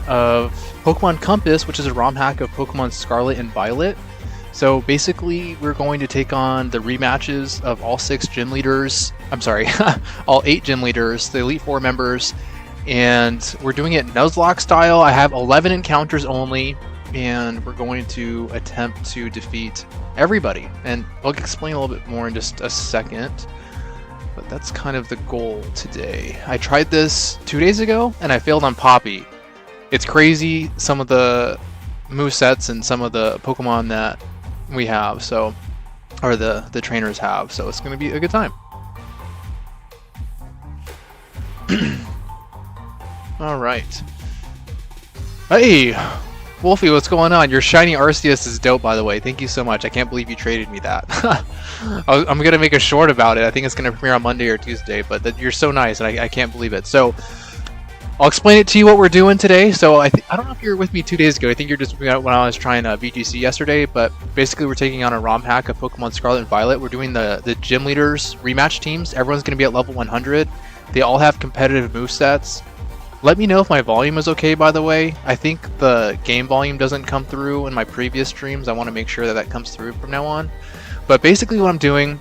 of Pokemon Compass, which is a ROM hack of Pokemon Scarlet and Violet. So basically, we're going to take on the rematches of all 6 gym leaders. I'm sorry, all 8 gym leaders, the Elite 4 members, and we're doing it Nuzlocke style. I have 11 encounters only, and we're going to attempt to defeat everybody. And I'll explain a little bit more in just a second. But that's kind of the goal today. I tried this 2 days ago, and I failed on Poppy. It's crazy, some of the movesets and some of the Pokemon that we have, so, or the trainers have, so it's going to be a good time. Alright. Hey! Wolfie, what's going on? Your shiny Arceus is dope, by the way. Thank you so much. I can't believe you traded me that. I'm going to make a short about it. I think it's going to premiere on Monday or Tuesday, but you're so nice, and I can't believe it. So, I'll explain it to you what we're doing today. So, I don't know if you were with me 2 days ago. I think you're just when I was trying VGC yesterday, but basically we're taking on a ROM hack of Pokemon Scarlet and Violet. We're doing the gym leaders rematch teams. Everyone's going to be at level 100. They all have competitive movesets. Let me know if my volume is okay, by the way. I think the game volume doesn't come through in my previous streams. I want to make sure that that comes through from now on. But basically what I'm doing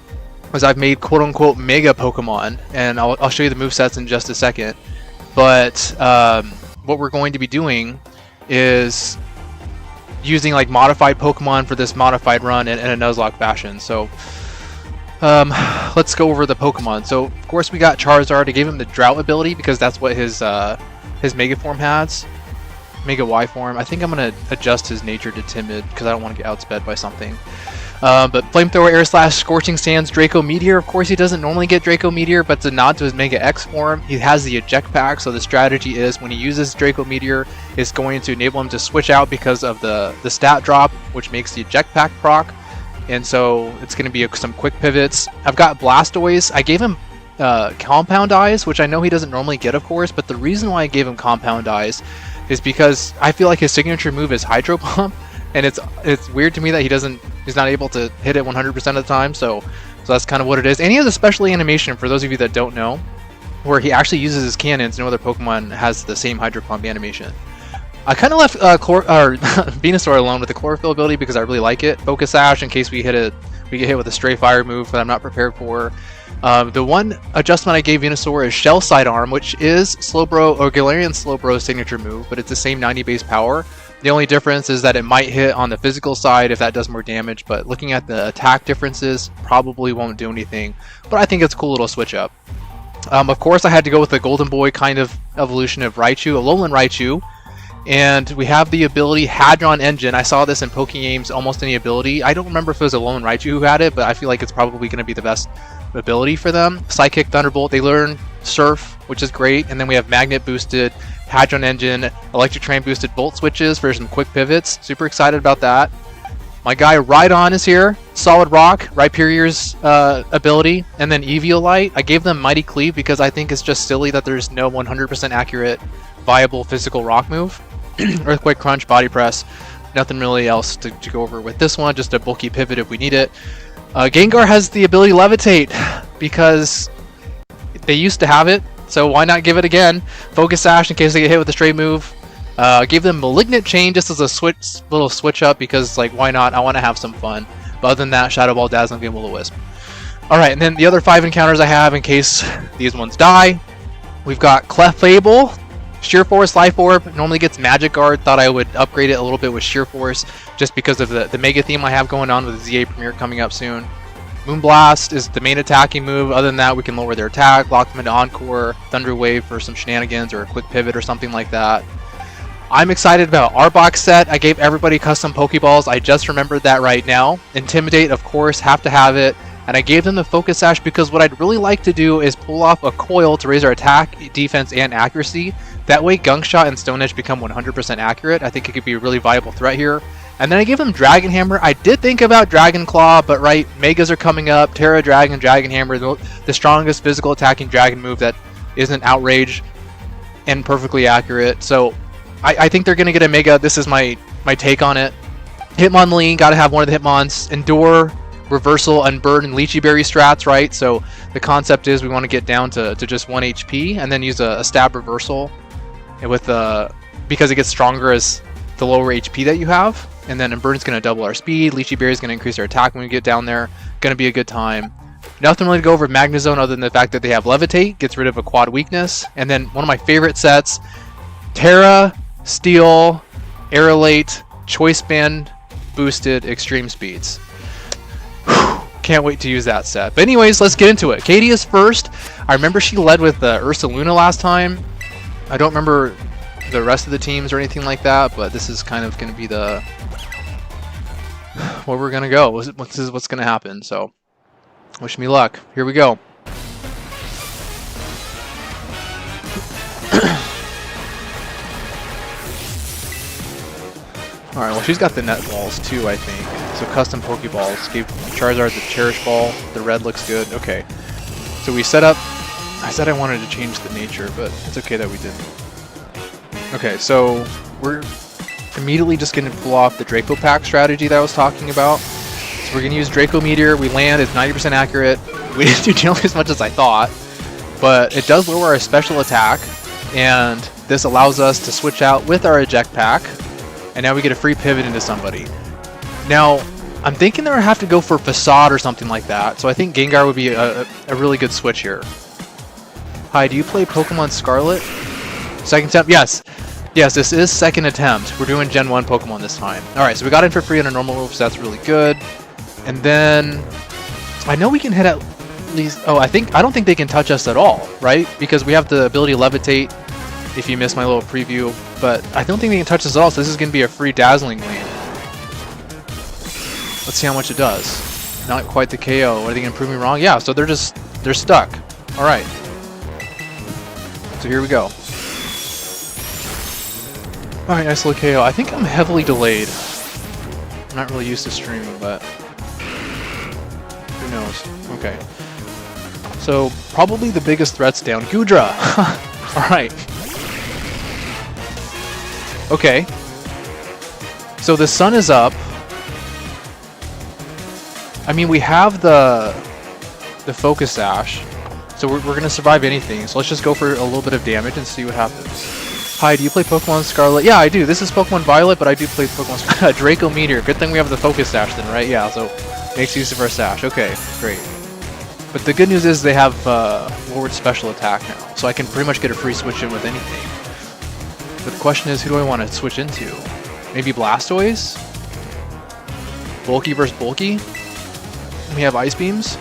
is I've made quote-unquote mega Pokemon, and I'll show you the movesets in just a second. But what we're going to be doing is using like modified Pokemon for this modified run in a Nuzlocke fashion. So let's go over the Pokemon. So of course we got Charizard. I gave him the Drought ability because that's what his Mega form has. Mega Y form. I think I'm going to adjust his nature to Timid because I don't want to get outsped by something. But Flamethrower, Air Slash, Scorching Sands, Draco Meteor. Of course he doesn't normally get Draco Meteor, but it's a nod to his Mega X form. He has the Eject Pack, so the strategy is when he uses Draco Meteor, it's going to enable him to switch out because of the stat drop, which makes the Eject Pack proc. And so it's going to be some quick pivots. I've got Blastoise. I gave him Compound Eyes, which I know he doesn't normally get, of course, but the reason why I gave him Compound Eyes is because I feel like his signature move is Hydro Pump, and it's weird to me that he's not able to hit it 100% of the time, so that's kind of what it is. And he has a special animation, for those of you that don't know, where he actually uses his cannons. No other Pokemon has the same Hydro Pump animation. I kind of left Venusaur alone with the Chlorophyll ability because I really like it. Focus Sash in case we get hit with a Stray Fire move that I'm not prepared for. The one adjustment I gave Venusaur is Shell Sidearm, which is Slowbro or Galarian Slowbro's signature move, but it's the same 90 base power. The only difference is that it might hit on the physical side if that does more damage, but looking at the attack differences, probably won't do anything. But I think it's a cool little switch up. Of course, I had to go with the Golden Boy kind of evolution of Raichu, a Alolan Raichu. And we have the ability Hadron Engine. I saw this in Pokegames, almost any ability. I don't remember if it was a Alolan Raichu who had it, but I feel like it's probably going to be the best ability for them. Psychic Thunderbolt, they learn Surf, which is great. And then we have Magnet boosted, Hadron Engine, Electric Train boosted Volt switches for some quick pivots. Super excited about that. My guy Rhydon is here. Solid Rock, Rhyperior's ability, and then Eviolite. I gave them Mighty Cleave because I think it's just silly that there's no 100% accurate, viable physical rock move. Earthquake Crunch, Body Press, nothing really else to go over with this one, just a bulky pivot if we need it. Gengar has the ability Levitate because they used to have it, so why not give it again? Focus Sash in case they get hit with a stray move. Gave them Malignant Chain just as a little switch up because, like, why not? I want to have some fun. But other than that, Shadow Ball, Dazzling Gleam, Will-O-Wisp. Alright, and then the other 5 encounters I have in case these ones die. We've got Clefable, Sheer Force, Life Orb, normally gets Magic Guard. Thought I would upgrade it a little bit with Sheer Force just because of the Mega theme I have going on with the ZA Premiere coming up soon. Moonblast is the main attacking move. Other than that, we can lower their attack, lock them into Encore, Thunder Wave for some shenanigans or a quick pivot or something like that. I'm excited about our box set. I gave everybody custom Pokeballs. I just remembered that right now. Intimidate, of course, have to have it. And I gave them the Focus Sash because what I'd really like to do is pull off a coil to raise our attack, defense, and accuracy. That way Gunk Shot and Stone Edge become 100% accurate. I think it could be a really viable threat here. And then I gave them Dragon Hammer. I did think about Dragon Claw, but right, Megas are coming up. Terra Dragon, Dragon Hammer, the strongest physical attacking dragon move that isn't Outrage and perfectly accurate. So I think they're going to get a Mega. This is my take on it. Hitmonlee, got to have one of the Hitmons. Endure, Reversal, Unburn, and Lychee Berry strats, right? So the concept is we want to get down to just 1 HP and then use a Stab Reversal with because it gets stronger as the lower HP that you have. And then Burn's going to double our speed. Lychee Berry is going to increase our attack when we get down there. Going to be a good time. Nothing really to go over Magnezone other than the fact that they have Levitate. Gets rid of a quad weakness. And then one of my favorite sets, Terra, Steel, Aerolate, Choice Band, boosted Extreme Speeds. Can't wait to use that set. But anyways, let's get into it. Katie is first. I remember she led with Ursaluna last time. I don't remember the rest of the teams or anything like that, but this is kind of going to be the where we're going to go. This is what's going to happen. So wish me luck. Here we go. Alright, well she's got the net balls too, I think. So custom Pokeballs. Gave Charizard the Cherish Ball. The red looks good. Okay. So we set up... I said I wanted to change the nature, but it's okay that we didn't. Okay, so we're immediately just going to pull off the Draco Pack strategy that I was talking about. So we're going to use Draco Meteor. We land, it's 90% accurate. We didn't do nearly as much as I thought, but it does lower our special attack, and this allows us to switch out with our Eject Pack. And now we get a free pivot into somebody. Now, I'm thinking that I have to go for Facade or something like that, so I think Gengar would be a really good switch here. Hi, do you play Pokemon Scarlet? Second attempt? Yes. Yes, this is second attempt. We're doing Gen 1 Pokemon this time. Alright, so we got in for free on a normal move, so that's really good. And then... I know we can hit at least... Oh, I don't think they can touch us at all, right? Because we have the ability to Levitate, if you missed my little preview. But I don't think they can touch us at all, so this is going to be a free Dazzling Gleam. Let's see how much it does. Not quite the KO. Are they going to prove me wrong? Yeah, so they're stuck. Alright. So here we go. Alright, nice little KO. I think I'm heavily delayed. I'm not really used to streaming, but... who knows? Okay. So, probably the biggest threat's down. Goodra! Alright. Okay. So the sun is up. I mean, we have the Focus Sash, so we're going to survive anything. So let's just go for a little bit of damage and see what happens. Hi, do you play Pokemon Scarlet? Yeah, I do. This is Pokemon Violet, but I do play Pokemon Scarlet. Draco Meteor. Good thing we have the Focus Sash then, right? Yeah, so makes use of our Sash. Okay, great. But the good news is they have lowered special attack now, so I can pretty much get a free switch in with anything. But the question is, who do I want to switch into? Maybe Blastoise? Bulky versus Bulky? We have Ice Beams?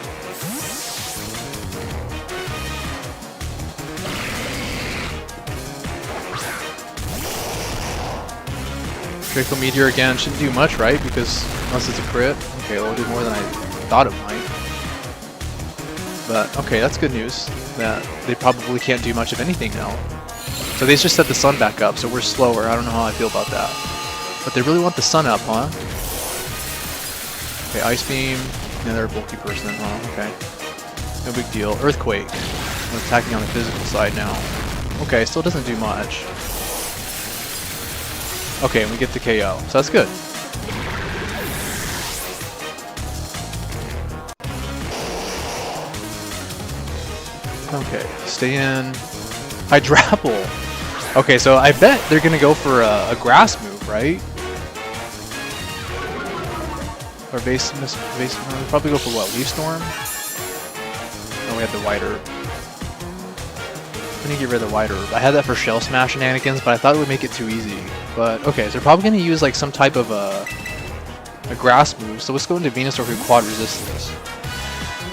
Draco Meteor again shouldn't do much, right? Because unless it's a crit. Okay, it'll do more than I thought it might. But okay, that's good news. That they probably can't do much of anything now. So they just set the sun back up, so we're slower. I don't know how I feel about that. But they really want the sun up, huh? Okay, Ice Beam. Another bulky person, huh? Okay. No big deal. Earthquake. I'm attacking on the physical side now. Okay, still doesn't do much. Okay, and we get the KO. So that's good. Okay, stay in. Hydrapple. Okay, so I bet they're gonna go for a grass move, right? Or base probably go for what? Leaf Storm? Oh, we have the White Herb. I'm gonna get rid of the White Herb. I had that for Shell Smash shenanigans, but I thought it would make it too easy. But okay, so they're probably gonna use like some type of a grass move. So let's go into Venusaur who quad resist this.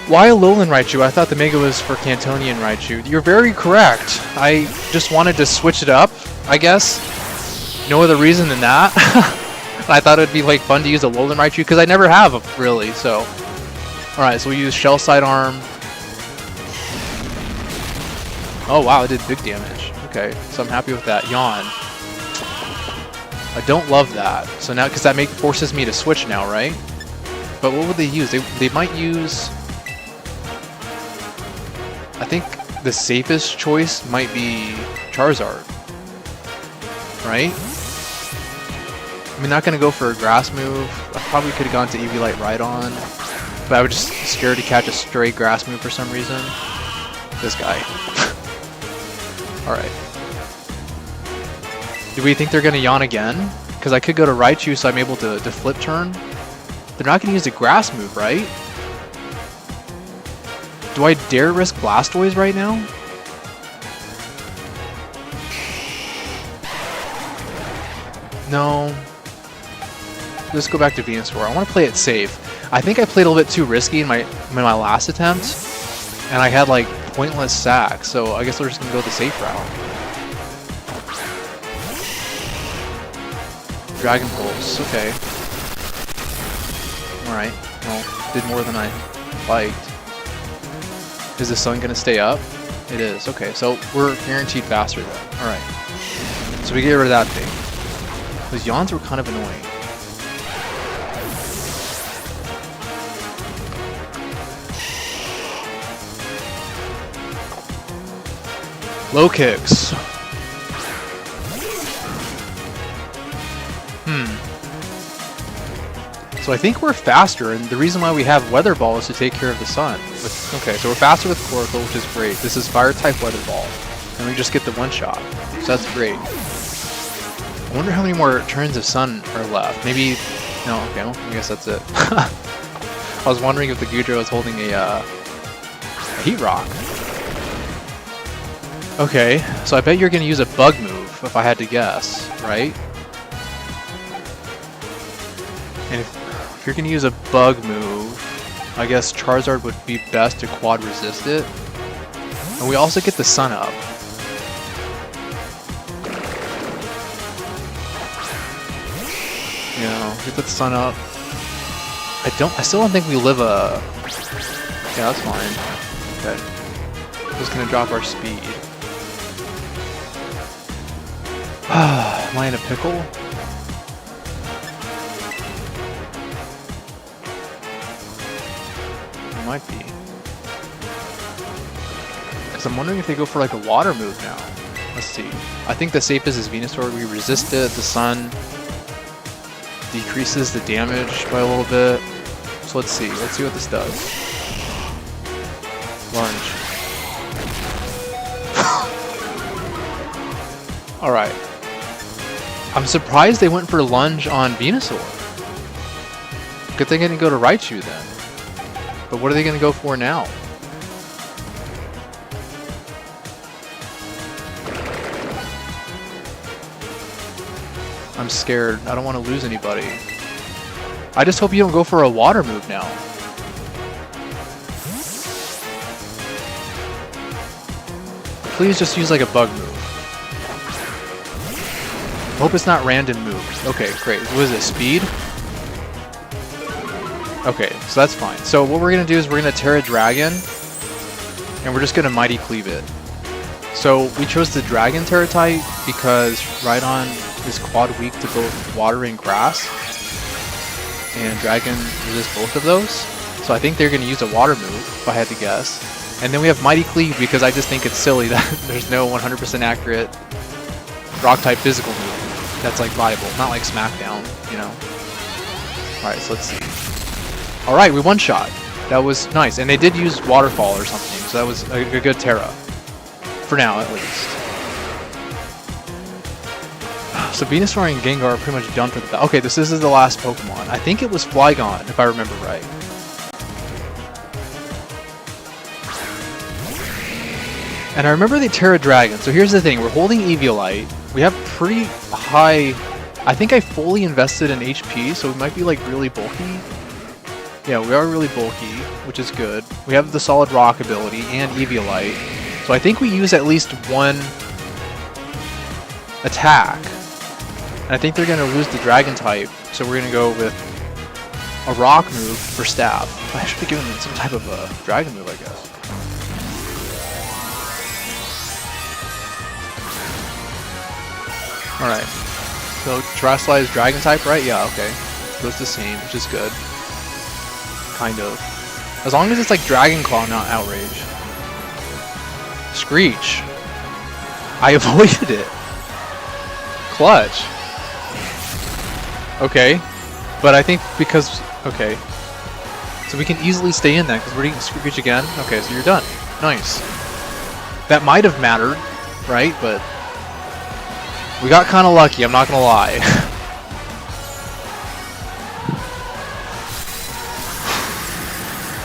Why Alolan Raichu? I thought the Mega was for Kantonian Raichu. You're very correct. I just wanted to switch it up, I guess. No other reason than that. I thought it'd be like fun to use a Alolan Raichu because I never have really. So, all right. So we use Shell Sidearm. Oh wow, it did big damage. Okay, so I'm happy with that. Yawn. I don't love that. So now, because that forces me to switch now, right? But what would they use? They might use. I think the safest choice might be Charizard, right? I'm not going to go for a grass move. I probably could have gone to Eviolite Rhydon, but I was just scared to catch a stray grass move for some reason. This guy. Alright. Do we think they're going to yawn again? Because I could go to Raichu, so I'm able to flip turn. They're not going to use a grass move, right? Do I dare risk Blastoise right now? No. Let's go back to Venusaur. I want to play it safe. I think I played a little bit too risky in my last attempt, and I had like pointless sacks, so I guess we're just going to go the safe route. Dragon Pulse, okay. Alright, well, did more than I liked. Is the sun gonna stay up? It is, okay, so we're guaranteed faster then. Alright. So we get rid of that thing. Those yawns were kind of annoying. Low kicks. So I think we're faster, and the reason why we have Weather Ball is to take care of the sun. Okay, so we're faster with Coracle, which is great. This is Fire-type Weather Ball, and we just get the one-shot, so that's great. I wonder how many more turns of sun are left. Maybe... no, okay, well, I guess that's it. I was wondering if the Goodra was holding a Heat Rock. Okay, so I bet you're going to use a Bug move, if I had to guess, right? And if you're going to use a Bug move, I guess Charizard would be best to quad resist it. And we also get the Sun up. You know, get the Sun up. I still don't think we live a... yeah, that's fine. Okay. Just going to drop our speed. Am I in a pickle? It might be. Because I'm wondering if they go for like a water move now. Let's see. I think the safest is Venusaur. We resist it. The sun decreases the damage by a little bit. So let's see. Let's see what this does. Lunge. Alright. I'm surprised they went for Lunge on Venusaur. Good thing I didn't go to Raichu then. But what are they going to go for now? I'm scared. I don't want to lose anybody. I just hope you don't go for a water move now. Please just use like a bug move. Hope it's not random moves. Okay, great. What is it? Speed? Okay, so that's fine. So what we're going to do is we're going to Terra Dragon, and we're just going to Mighty Cleave it. So we chose the Dragon Terra type because Rhydon is quad weak to both water and grass, and Dragon resists both of those. So I think they're going to use a water move, if I had to guess. And then we have Mighty Cleave because I just think it's silly that there's no 100% accurate Rock-type physical move that's like viable, not like Smackdown, you know. Alright, so let's see. Alright, we one-shot. That was nice, and they did use Waterfall or something, so that was a good Terra. For now, at least. So Venusaur and Gengar are pretty much done for the battle. Okay, this is the last Pokemon. I think it was Flygon, if I remember right. And I remember the Terra Dragon. So here's the thing, we're holding Eviolite. We have pretty high... I think I fully invested in HP, so we might be like really bulky. Yeah, we are really bulky, which is good. We have the solid rock ability and Eviolite. So I think we use at least one attack. And I think they're going to lose the dragon type, so we're going to go with a rock move for stab. I should be giving them some type of a dragon move, I guess. Alright, so Terrestrial is dragon type, right? Yeah, okay. Goes the same, which is good. Kind of. As long as it's like Dragon Claw, not Outrage. Screech. I avoided it. Clutch. Okay. But I think because... okay. So we can easily stay in that because we're getting Screech again. Okay, so you're done. Nice. That might have mattered, right? But... We got kind of lucky, I'm not gonna lie.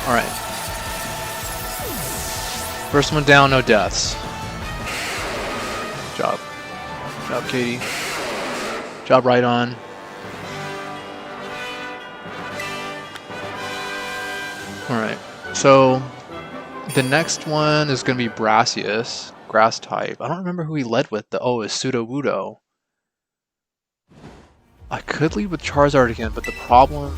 Alright. First one down, no deaths. Good job. Good job, Katie. Job right on. Alright, so the next one is going to be Brassius, grass type. I don't remember who he led with. Oh, it's Sudowoodo. I could lead with Charizard again, but the problem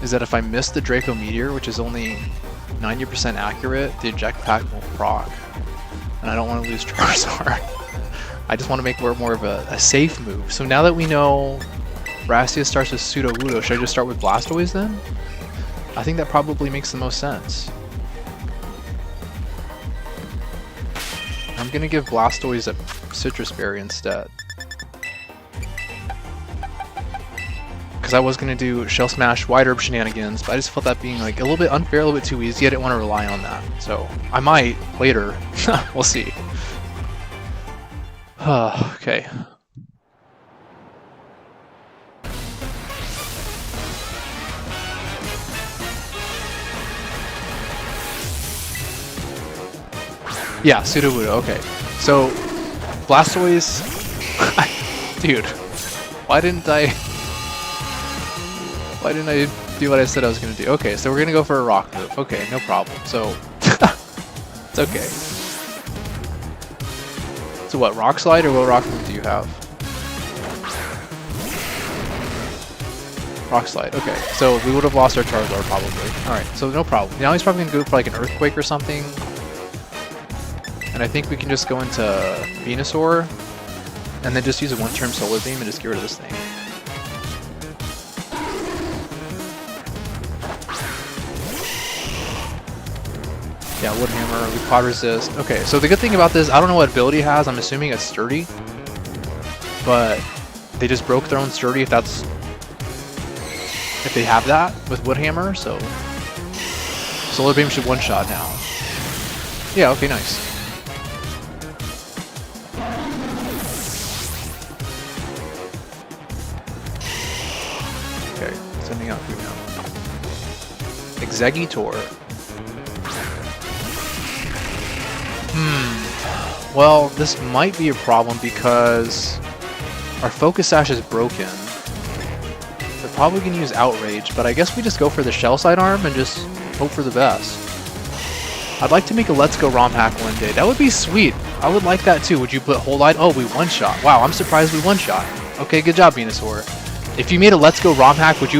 is that if I miss the Draco Meteor, which is only 90% accurate, the eject pack won't proc. And I don't want to lose Charizard. I just want to make more of a safe move. So now that we know Brassius starts with Sudowoodo, should I just start with Blastoise then? I think that probably makes the most sense. I'm gonna give Blastoise a Citrus Berry instead. Because I was gonna do Shell Smash Wide Herb shenanigans, but I just felt that being like a little bit unfair, a little bit too easy. I didn't want to rely on that. So I might later. We'll see. Okay. Yeah, Sudowoodo, okay. So, Blastoise... Dude, why didn't I do what I said I was going to do? Okay, so we're going to go for a rock move. Okay, no problem. So, it's okay. So what, Rock Slide or what rock move do you have? Rock Slide, okay. So we would have lost our Charizard probably. Alright, so no problem. Now he's probably going to go for like an Earthquake or something. And I think we can just go into Venusaur, and then just use a one-turn Solar Beam and just get rid of this thing. Yeah, Wood Hammer, we Pod Resist. Okay, so the good thing about this, I don't know what ability it has, I'm assuming it's Sturdy. But they just broke their own Sturdy if they have that with Wood Hammer, so Solar Beam should one-shot now. Yeah, okay, nice. Okay, sending out food now. Exeggutor. Well, this might be a problem because our Focus Sash is broken. They're probably going to use Outrage, but I guess we just go for the Shell Sidearm and just hope for the best. I'd like to make a Let's Go Romhack one day. That would be sweet. I would like that too. Would you put Hold Item? Oh, we one-shot. Wow, I'm surprised we one-shot. Okay, good job, Venusaur. If you made a Let's Go Romhack, would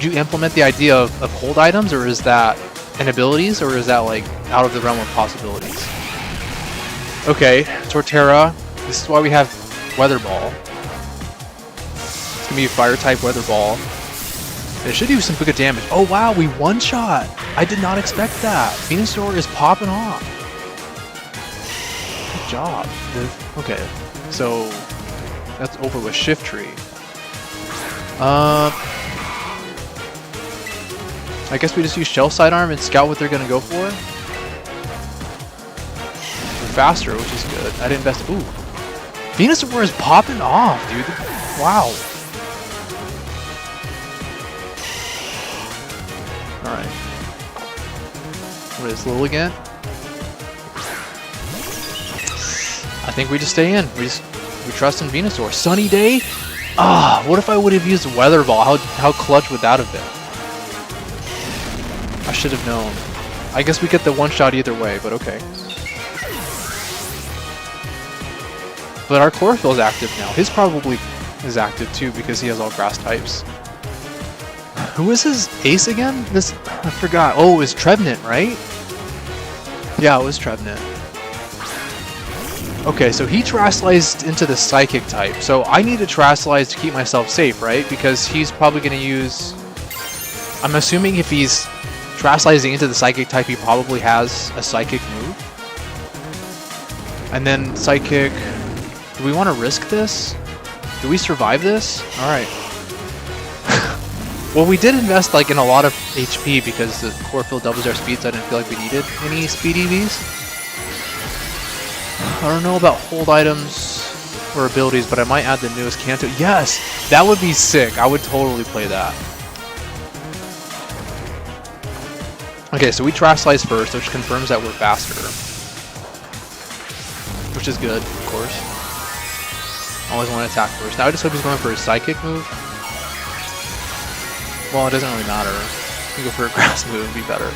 you implement the idea of hold items, or is that an abilities, or is that like out of the realm of possibilities? Okay, Torterra. This is why we have Weather Ball. It's gonna be a Fire-type Weather Ball. And it should do some good damage. Oh wow, we one-shot! I did not expect that. Venusaur is popping off. Good job. Okay, so that's over with Shift Tree. I guess we just use Shell Sidearm and scout what they're gonna go for. Faster, which is good. I didn't invest. Ooh, Venusaur is popping off, dude. Wow. All right. What is Lil again? I think we just stay in. We trust in Venusaur. Sunny Day. Ah, what if I would have used Weather Ball? How clutch would that have been? I should have known. I guess we get the one shot either way, but okay. But our Chlorophyll is active now. His probably is active too because he has all grass types. Who is his ace again? I forgot. Oh, it was Trevenant, right? Yeah, it was Trevenant. Okay, so he Terastallized into the Psychic type. So I need to Terastallize to keep myself safe, right? Because he's probably going to use... I'm assuming if he's Terastallizing into the Psychic type, he probably has a Psychic move. And then Psychic... Do we want to risk this? Do we survive this? Alright. Well, we did invest like in a lot of HP because the Chlorophyll doubles our speed, so I didn't feel like we needed any speed EVs. I don't know about hold items. or abilities, but I might add the newest Kanto. Yes! That would be sick. I would totally play that. Okay, so we Trash Slice first, which confirms that we're faster. Which is good, of course. Always want to attack first. Now I just hope he's going for his Psychic move. Well, it doesn't really matter. You go for a Grass move, it'd be better.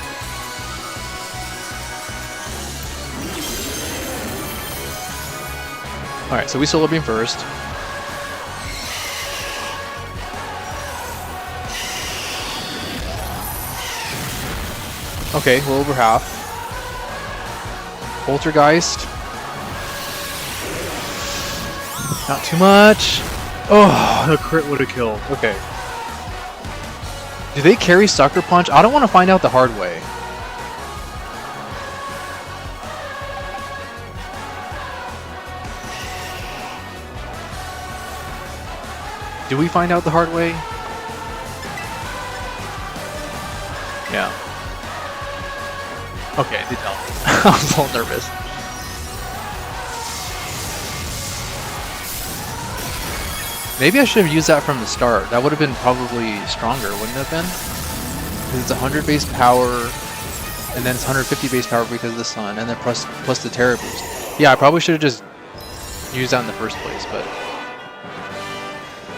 Alright, so we Solar Beam first. Okay, we're over half. Poltergeist. Not too much. Oh, the crit would have killed. Okay. Do they carry Sucker Punch? I don't want to find out the hard way. Do we find out the hard way? Yeah. Okay, they don't. I was a little nervous. Maybe I should have used that from the start. That would have been probably stronger, wouldn't it have been? Because it's 100 base power, and then it's 150 base power because of the sun, and then plus the Terra boost. Yeah, I probably should have just used that in the first place, but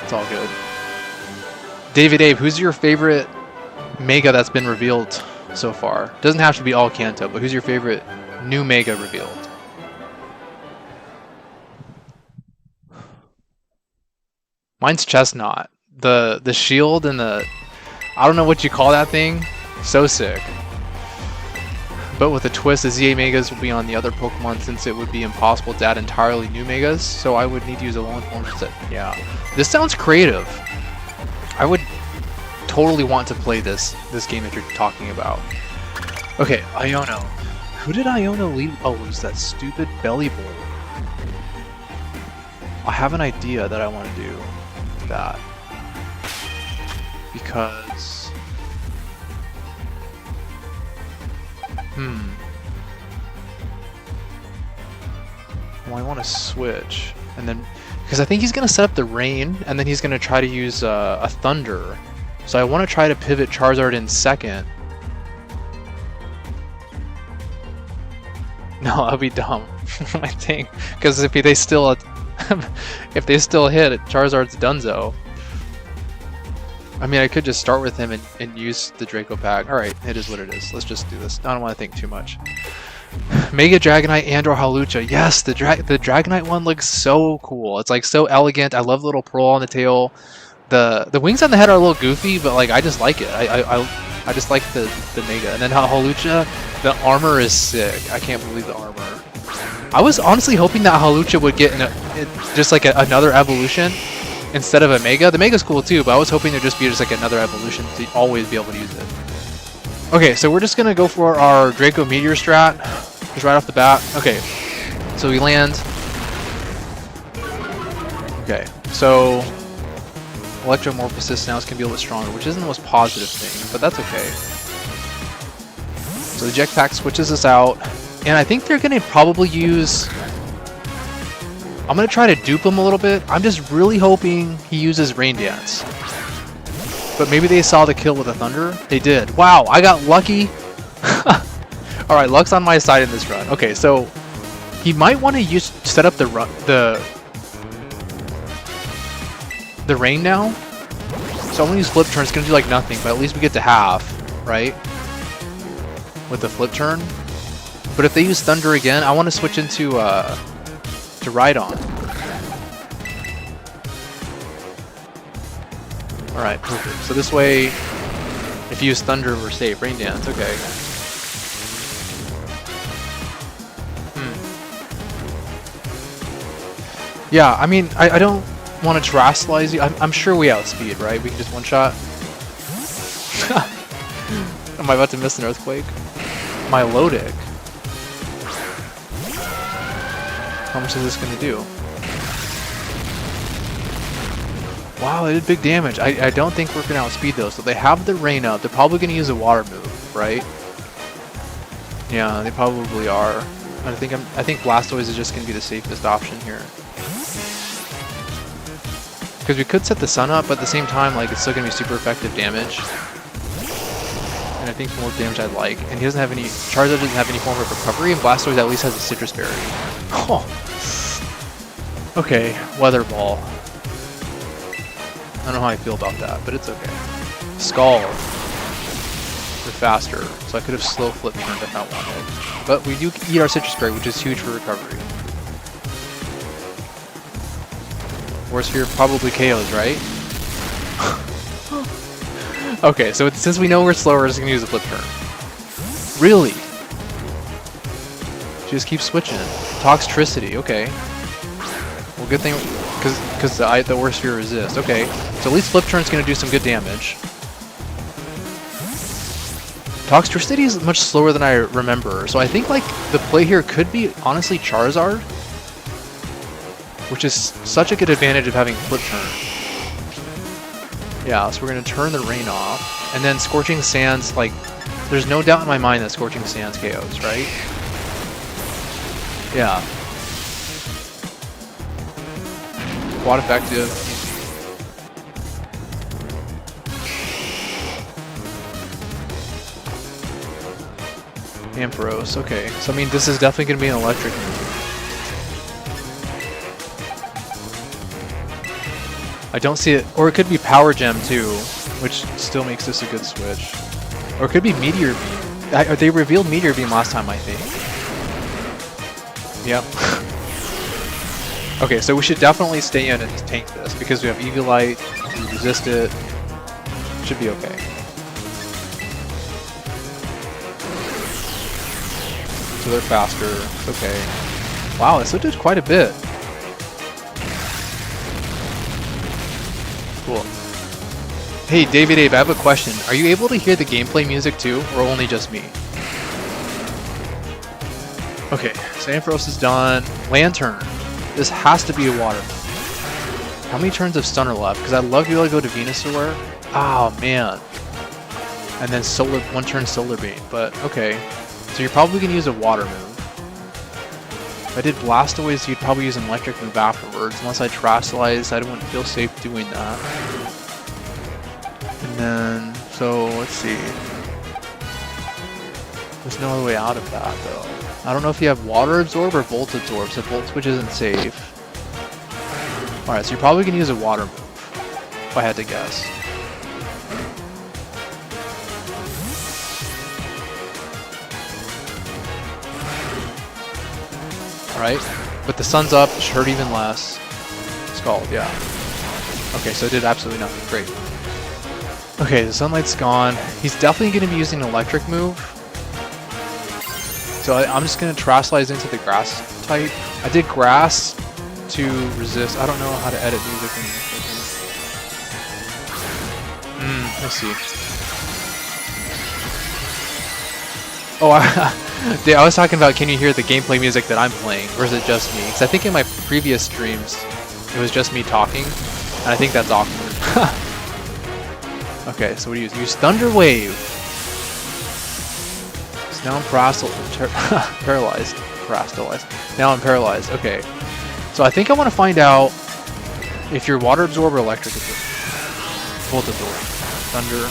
it's all good. David Abe, who's your favorite Mega that's been revealed so far? Doesn't have to be all Kanto, but who's your favorite new Mega revealed? Mine's Chestnut. The shield and the... I don't know what you call that thing. So sick. But with a twist, the ZA Megas will be on the other Pokemon since it would be impossible to add entirely new Megas, so I would need to use a lone form set. Yeah. This sounds creative. I would totally want to play this game that you're talking about. Okay, Iono. Who did Iono lead? Oh, it was that stupid Belly Bowl. I have an idea that I want to do that. Because... Well, I want to switch. And then... Because I think he's going to set up the Rain, and then he's going to try to use a Thunder. So I want to try to pivot Charizard in second. No, that'll be dumb. I think. Because if they still... if they still hit, Charizard's Dunzo. I mean, I could just start with him and use the Draco Pack. Alright, it is what it is. Let's just do this. I don't want to think too much. Mega Dragonite and or Hawlucha. Yes, the Dragonite one looks so cool. It's like so elegant. I love the little pearl on the tail. The wings on the head are a little goofy, but like I just like it. I just like the Mega. And then Hawlucha, the armor is sick. I can't believe the armor. I was honestly hoping that Hawlucha would get just like another evolution instead of a Mega. The Mega's cool too, but I was hoping there'd just be just like another evolution to always be able to use it. Okay, so we're just gonna go for our Draco Meteor strat, just right off the bat. Okay, so we land. Okay, so Electromorphosis now can be a little bit stronger, which isn't the most positive thing, but that's okay. So the Jetpack switches us out. And I think they're going to probably use... I'm going to try to dupe him a little bit. I'm just really hoping he uses Rain Dance. But maybe they saw the kill with a Thunder. They did. Wow, I got lucky. Alright, luck's on my side in this run. Okay, so he might want to set up the Rain now. So I'm going to use Flip Turn. It's going to do like nothing, but at least we get to half, right? With the Flip Turn. But if they use Thunder again, I want to switch into to Rhydon. Alright, perfect. So this way, if you use Thunder, we're safe. Rain Dance, okay. Yeah, I mean, I don't want to Terrasilize you. I'm sure we outspeed, right? We can just one-shot. Am I about to miss an Earthquake? My Lodic. How much is this going to do? Wow, they did big damage. I don't think we're going to outspeed those. So they have the Rain up. They're probably going to use a Water move, right? Yeah, they probably are. I think Blastoise is just going to be the safest option here. Because we could set the sun up, but at the same time, like, it's still going to be super effective damage. And I think more damage I'd like. And he doesn't have any... Charizard doesn't have any form of recovery, and Blastoise at least has a Citrus Berry. Oh. Okay, Weather Ball. I don't know how I feel about that, but it's okay. Scald. We're faster, so I could have slow flip turned if I wanted. But we do eat our Citrus Berry, which is huge for recovery. Worst Fear probably KOs, right? Okay, so since we know we're slower, we're just gonna use a flip turn. Really? Just keep switching. Toxtricity, okay. Well, good thing, because the Worst Fear resists. Okay, so at least flip turn's gonna do some good damage. Toxtricity is much slower than I remember, so I think like the play here could be honestly Charizard, which is such a good advantage of having flip turn. Yeah, so we're gonna turn the rain off, and then Scorching Sands, like, there's no doubt in my mind that Scorching Sands KOs, right? Yeah. Quad effective. Ampharos, okay. So I mean, this is definitely gonna be an electric move. I don't see it, or it could be Power Gem too, which still makes this a good switch. Or it could be Meteor Beam. They revealed Meteor Beam last time, I think. Yep. Okay, so we should definitely stay in and tank this, because we have Eviolite, we resist it. Should be okay. So they're faster, okay. Wow, this did quite a bit. Cool. Hey, David Abe, I have a question. Are you able to hear the gameplay music too, or only just me? Okay, so Ampharos is done. Lantern. This has to be a water. How many turns of Stunner left? Because I'd love to be able to go to Venusaur. Oh, man. And then one turn Solar Beam, but okay. So you're probably going to use a water move. If I did Blastoise, you'd probably use an electric move afterwards. Unless I Terastallize, I wouldn't feel safe doing that. And then, so let's see. There's no other way out of that, though. I don't know if you have Water Absorb or Volt Absorb, so Volt Switch isn't safe. Alright, so you're probably going to use a water move, if I had to guess. Right? But the sun's up, it should hurt even less. Scald, yeah. Okay, so it did absolutely nothing. Great. Okay, the sunlight's gone. He's definitely going to be using an electric move. So I'm just going to Terastallize into the grass type. I did grass to resist. I don't know how to edit music. Let's see. Oh, I was talking about, can you hear the gameplay music that I'm playing, or is it just me? Because I think in my previous streams, it was just me talking, and I think that's awkward. Okay, so what do you use? Use Thunder Wave. So now I'm paralyzed. Now I'm paralyzed. Okay. So I think I want to find out if you're Water Absorb or Electric Absorb. Volt Absorb. Thunder.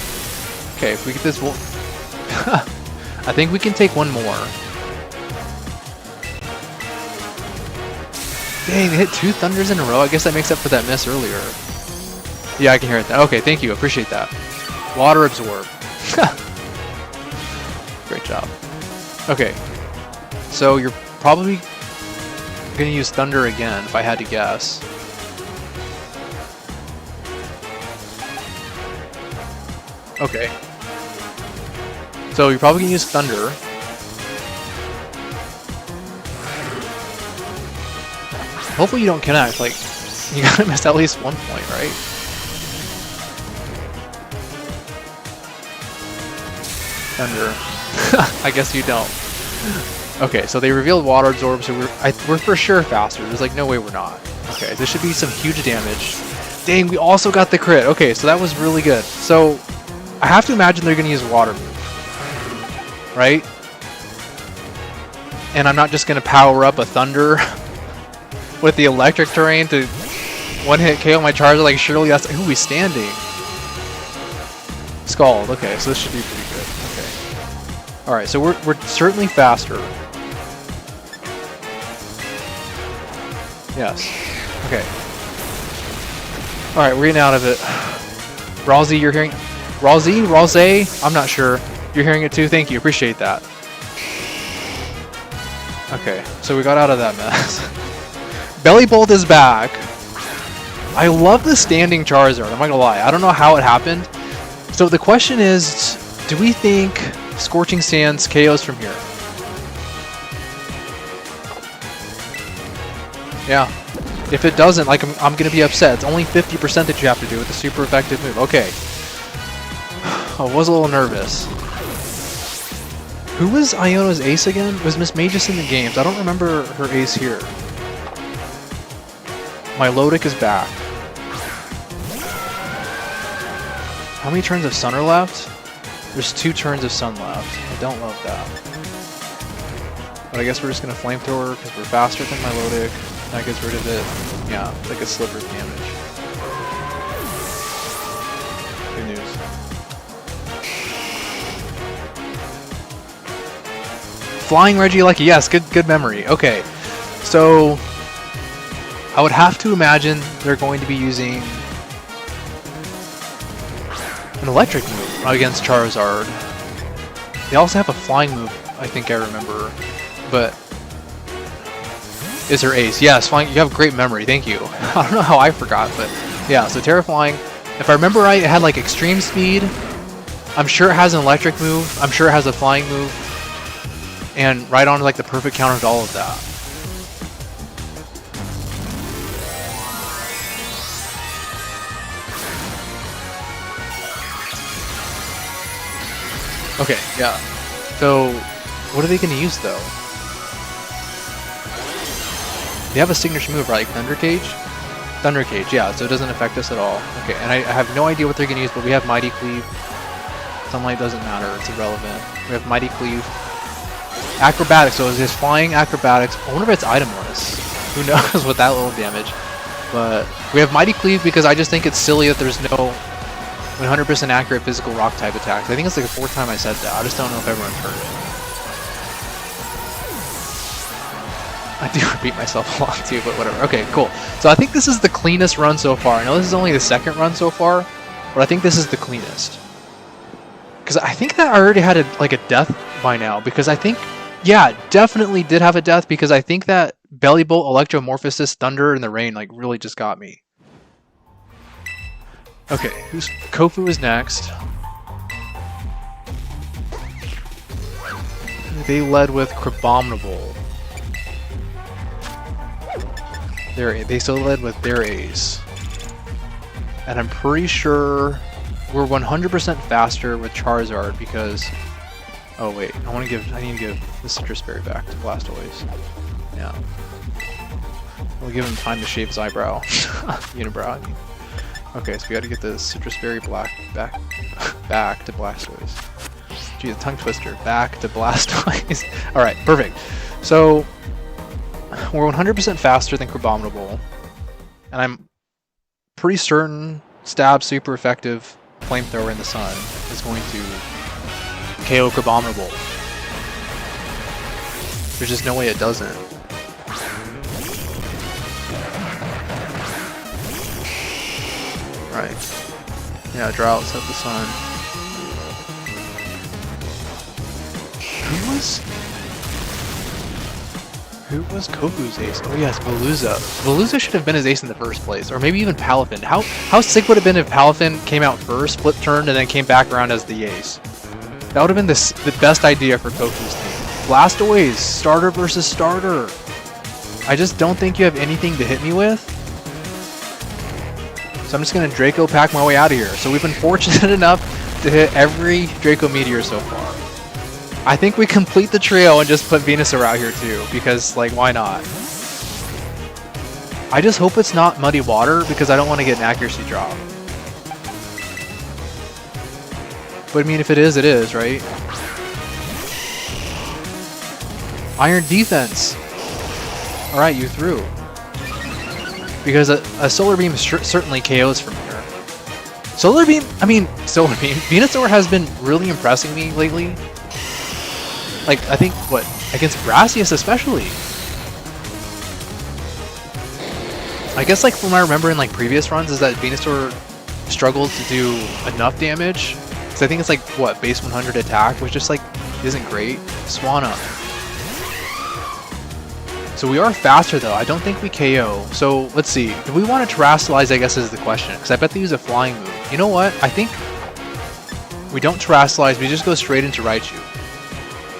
Okay, if we get this Volt... I think we can take one more. Dang, they hit 2 Thunders in a row. I guess that makes up for that miss earlier. Yeah, I can hear it. Okay, thank you. Appreciate that. Water Absorb. Great job. Okay. So you're probably going to use Thunder again, if I had to guess. Okay. So you're probably going to use Thunder. Hopefully you don't connect, like, you gotta miss at least 1 point, right? Thunder. I guess you don't. Okay, so they revealed Water Absorb, so we're for sure faster. There's like no way we're not. Okay, this should be some huge damage. Dang, we also got the crit. Okay, so that was really good. So I have to imagine they're going to use Water Move. Right? And I'm not just going to power up a Thunder with the electric terrain to One hit KO my Charizard like surely that's... Ooh, he's standing. Scald. Okay, so this should be pretty good. Okay. Alright, so we're certainly faster. Yes. Okay. Alright, we're getting out of it. Ralsei, you're hearing... Ralsei? I'm not sure. You're hearing it too? Thank you. Appreciate that. Okay, so we got out of that mess. Bellibolt is back. I love the standing Charizard, I'm not gonna lie. I don't know how it happened. So the question is, do we think Scorching Sands KOs from here? Yeah. If it doesn't, like, I'm gonna be upset. It's only 50% that you have to do with the super effective move. Okay. I was a little nervous. Who was Iono's ace again? It was Miss Magus in the games. I don't remember her ace here. Milotic is back. How many turns of Sun are left? There's 2 turns of Sun left. I don't love that. But I guess we're just going to Flamethrower because we're faster than Milotic. That gets rid of it. Yeah, it's like a sliver of damage. Good news. Flying Regieleki, yes, good memory. Okay, so I would have to imagine they're going to be using an electric move against Charizard. They also have a flying move, I think I remember, but is her ace? Yes, flying. You have great memory, thank you. I don't know how I forgot, but yeah, so Terra Flying. If I remember right, it had like extreme speed. I'm sure it has an electric move. I'm sure it has a flying move. And right on to like the perfect counter to all of that. Okay, yeah. So, what are they going to use though? They have a signature move, right? Like Thunder Cage? Thunder Cage, yeah, so it doesn't affect us at all. Okay, and I have no idea what they're going to use, but we have Mighty Cleave. Sunlight doesn't matter, it's irrelevant. We have Mighty Cleave. Acrobatics, so is his flying acrobatics? I wonder if it's itemless. Who knows with that little damage. But we have Mighty Cleave because I just think it's silly that there's no 100% accurate physical rock type attacks. I think it's like the 4th time I said that. I just don't know if everyone's heard it. I do repeat myself a lot too, but whatever. Okay, cool. So I think this is the cleanest run so far. I know this is only the 2nd run so far, but I think this is the cleanest. Because I think that I already had a death by now, because I think... Yeah, definitely did have a death because I think that Bellibolt, Electromorphosis, Thunder, and the Rain like really just got me. Okay, Kofu is next. They led with Crabominable. They still led with their ace. And I'm pretty sure we're 100% faster with Charizard because... Oh wait, I need to give the Citrus Berry back to Blastoise. Yeah. We'll give him time to shave his eyebrow. Unibrow, I mean. Okay, so we gotta get the Citrus Berry back to Blastoise. Gee, the tongue twister. Back to Blastoise. Alright, perfect. So, we're 100% faster than Crabominable. And I'm pretty certain Stab Super Effective Flamethrower in the Sun is going to KO Crabominable. There's just no way it doesn't. Right. Yeah, Drought, set the Sun. Who was Kofu's ace? Oh yes, Veluza. Veluza should have been his ace in the first place, or maybe even Palafin. How sick would it have been if Palafin came out first, flip turned, and then came back around as the ace? That would have been the best idea for Kofu's team. Blastoise, starter versus starter. I just don't think you have anything to hit me with. So I'm just going to Draco pack my way out of here. So we've been fortunate enough to hit every Draco Meteor so far. I think we complete the trio and just put Venusaur out here too, because, like, why not? I just hope it's not Muddy Water, because I don't want to get an accuracy drop. But I mean, if it is, right? Iron Defense! Alright, you threw. because a Solar Beam certainly KOs from here. Solar Beam, Solar Beam. Venusaur has been really impressing me lately. Like, I think, what, against Brassius especially. I guess, like, from what I remember in, like, previous runs is that Venusaur struggled to do enough damage. Because I think it's, like, what, base 100 attack, which just, like, isn't great. Swanna. So we are faster, though. I don't think we KO. So, let's see. If we want to Terrasilize, I guess is the question. Because I bet they use a flying move. You know what? I think we don't Terrasilize. We just go straight into Raichu.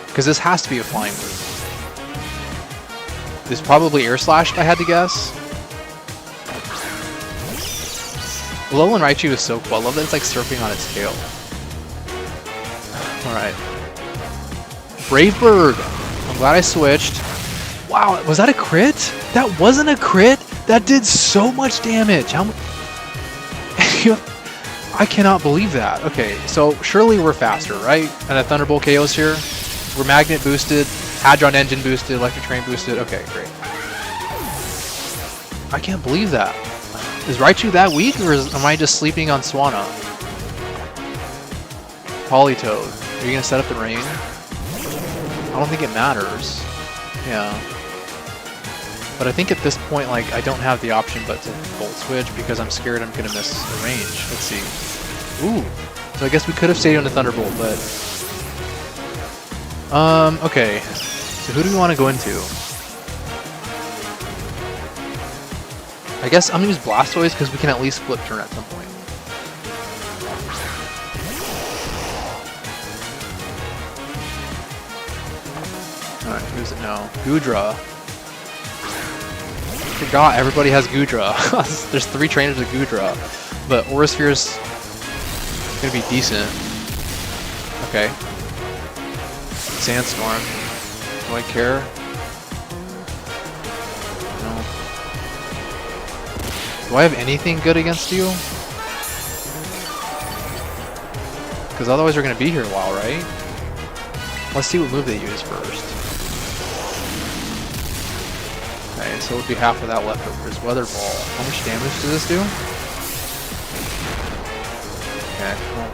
Because this has to be a flying move. This is probably Air Slash, if I had to guess. Alolan Raichu is so cool. I love that it's like surfing on its tail. Alright. Brave Bird! I'm glad I switched. Wow, was that a crit? That wasn't a crit? That did so much damage! How much? I cannot believe that. Okay, so surely we're faster, right? And a Thunderbolt KO's here. We're Magnet boosted, Hadron Engine boosted, Electric Train boosted. Okay, great. I can't believe that. Is Raichu that weak, or am I just sleeping on Swanna? Politoed. Are you gonna set up the rain? I don't think it matters. Yeah. But I think at this point, like, I don't have the option but to Volt Switch because I'm scared I'm gonna miss the range. Let's see. Ooh. So I guess we could have stayed on the Thunderbolt, but... okay. So who do we want to go into? I guess I'm gonna use Blastoise because we can at least flip turn at some point. Alright, who's it now? Goodra. Forgot everybody has Goodra. There's 3 trainers of Goodra. But Aurasphere's gonna be decent. Okay. Sandstorm. Do I care? No. Do I have anything good against you? Because otherwise we're going to be here a while, right? Let's see what move they use first. Okay, so it'll be half of that left over is Weather Ball. How much damage does this do? Okay, well,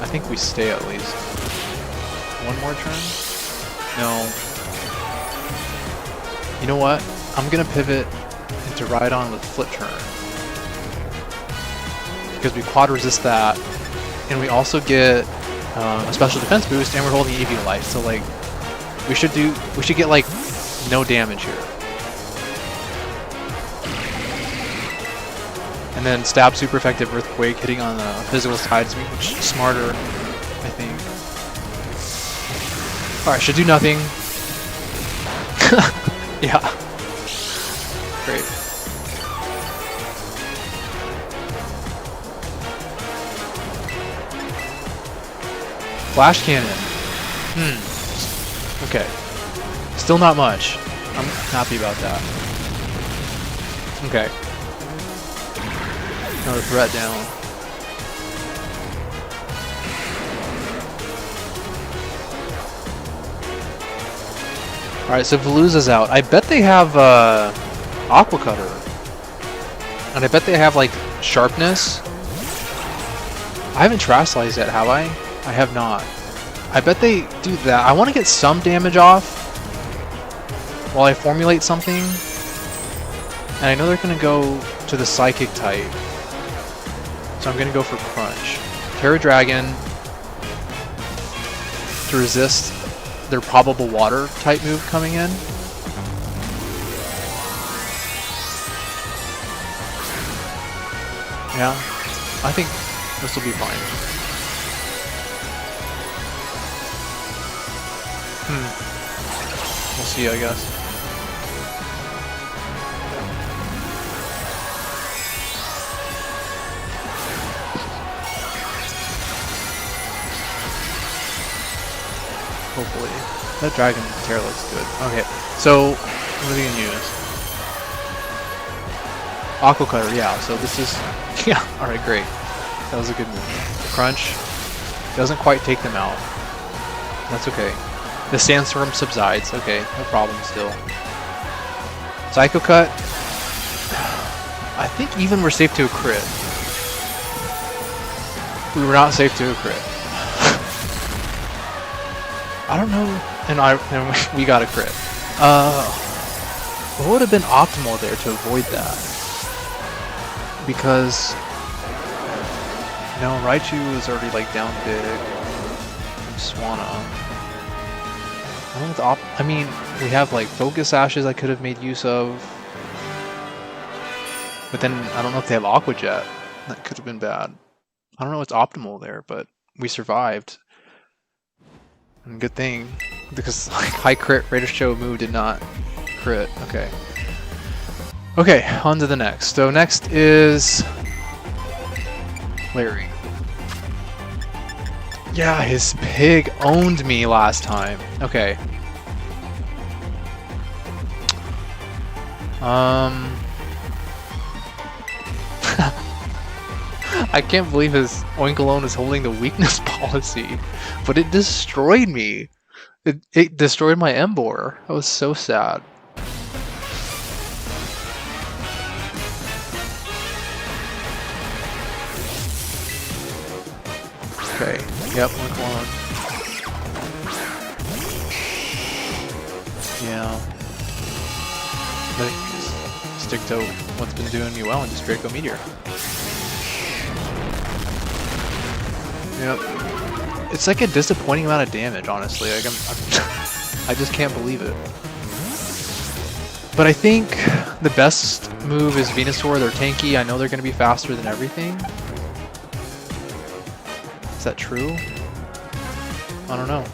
I think we stay at least. One more turn? No. You know what? I'm going to pivot into Rhydon with Flip Turn. Because we quad resist that, and we also get a special defense boost, and we're holding EV Life, so like we should get like no damage here. And then stab super effective Earthquake hitting on the physical side is much smarter, I think. Alright, should do nothing. Yeah. Great. Flash Cannon. Okay. Still not much. I'm happy about that. Okay. Another threat down. Alright, so Veluza's out. I bet they have Aqua Cutter. And I bet they have like Sharpness. I haven't Terrasilize yet, have I? I have not. I bet they do that. I want to get some damage off while I formulate something. And I know they're going to go to the Psychic type. So I'm going to go for Crunch. Terra Dragon to resist their probable water type move coming in. Yeah, I think this will be fine. We'll see, I guess. Hopefully. That Dragon Terror looks good. Okay, so what are we gonna use? Aqua Cutter, yeah, so this is... yeah, alright, great. That was a good move. Crunch doesn't quite take them out. That's okay. The Sandstorm subsides. Okay, no problem still. Psycho Cut. I think even we're safe to a crit. We were not safe to a crit. I don't know, and we got a crit. What would have been optimal there to avoid that? Because no, Raichu is already like down big from Swanna. I don't know what I mean, we have like Focus Ashes I could have made use of, but then I don't know if they have Aqua Jet. That could have been bad. I don't know what's optimal there, but we survived. And good thing, because like, high crit Raider Show move did not crit. Okay. Okay, on to the next. So next is Larry. Yeah, his pig owned me last time. Okay. I can't believe his Oinkalone is holding the weakness policy, but it destroyed me. It destroyed my Embor. That was so sad. Okay, yep, Oinkalone. Yeah. I think just stick to what's been doing me well and just Draco Meteor. Yep. It's like a disappointing amount of damage, honestly. Like I just can't believe it. But I think the best move is Venusaur. They're tanky. I know they're going to be faster than everything. Is that true? I don't know.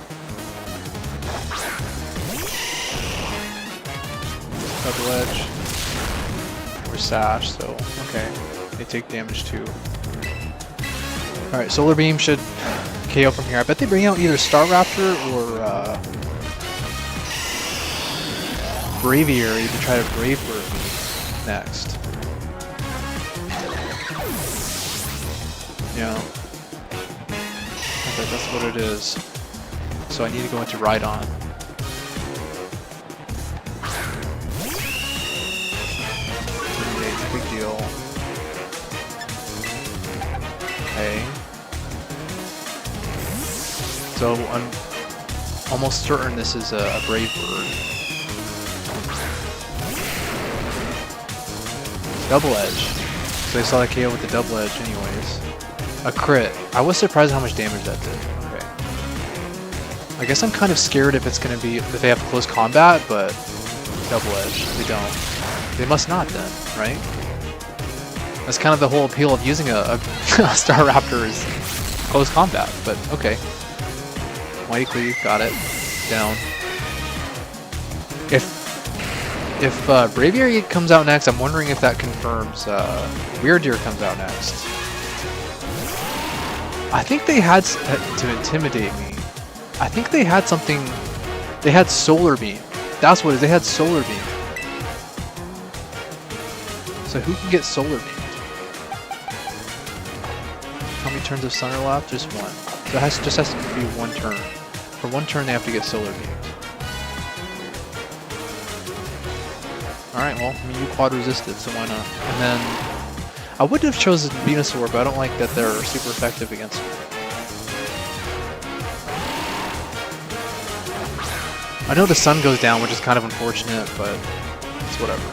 Double Edge. Or Sash, so okay. They take damage too. Alright, Solar Beam should KO from here. I bet they bring out either Staraptor or Braviary to try to Brave Bird me next. Yeah. Okay, that's what it is. So I need to go into Rhydon. Big deal. Okay. So I'm almost certain this is a Brave Bird. Double Edge. So I saw the KO with the Double Edge anyways. A crit. I was surprised how much damage that did. Okay. I guess I'm kind of scared if it's going to be, if they have close combat, but Double Edge. They don't. They must not then, right? That's kind of the whole appeal of using a Staraptor is close combat, but okay. Mighty Cleave, got it. Down. If Braviary comes out next, I'm wondering if that confirms Weirdeer comes out next. I think they had to intimidate me. I think they had something. They had Solar Beam. That's what it is. They had Solar Beam. So who can get Solar Beam? How many turns of Sun are left? Just one. So it just has to be one turn. For one turn, they have to get Solar Beam. Alright, well, I mean, you quad resisted, so why not? And then, I would have chosen Venusaur, but I don't like that they're super effective against me. I know the sun goes down, which is kind of unfortunate, but it's whatever.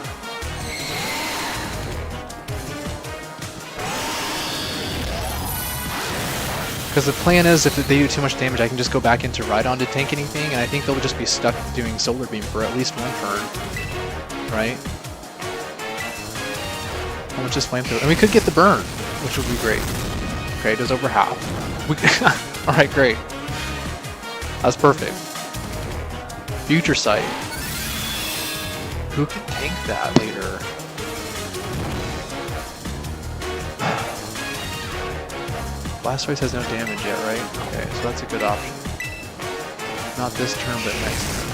Because the plan is, if they do too much damage, I can just go back into Rhydon to tank anything, and I think they'll just be stuck doing Solar Beam for at least one turn. Right? How much is Flamethrower? And we could get the burn, which would be great. Okay, it does over half. Alright, great. That's perfect. Future Sight. Who can tank that later? Blastoise has no damage yet, right? Okay, so that's a good option. Not this turn, but next turn.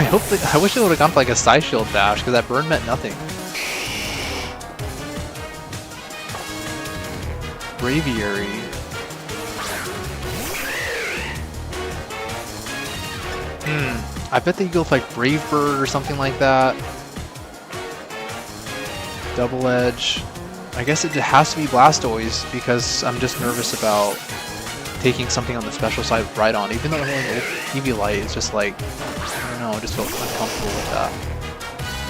I wish it would have gone for like a Psy Shield dash, because that burn meant nothing. Braviary. I bet they go with like Brave Bird or something like that. Double Edge. I guess it has to be Blastoise because I'm just nervous about taking something on the special side with Rhydon. Even though I'm only EV Light, it's just like, I don't know, I just feel uncomfortable with that.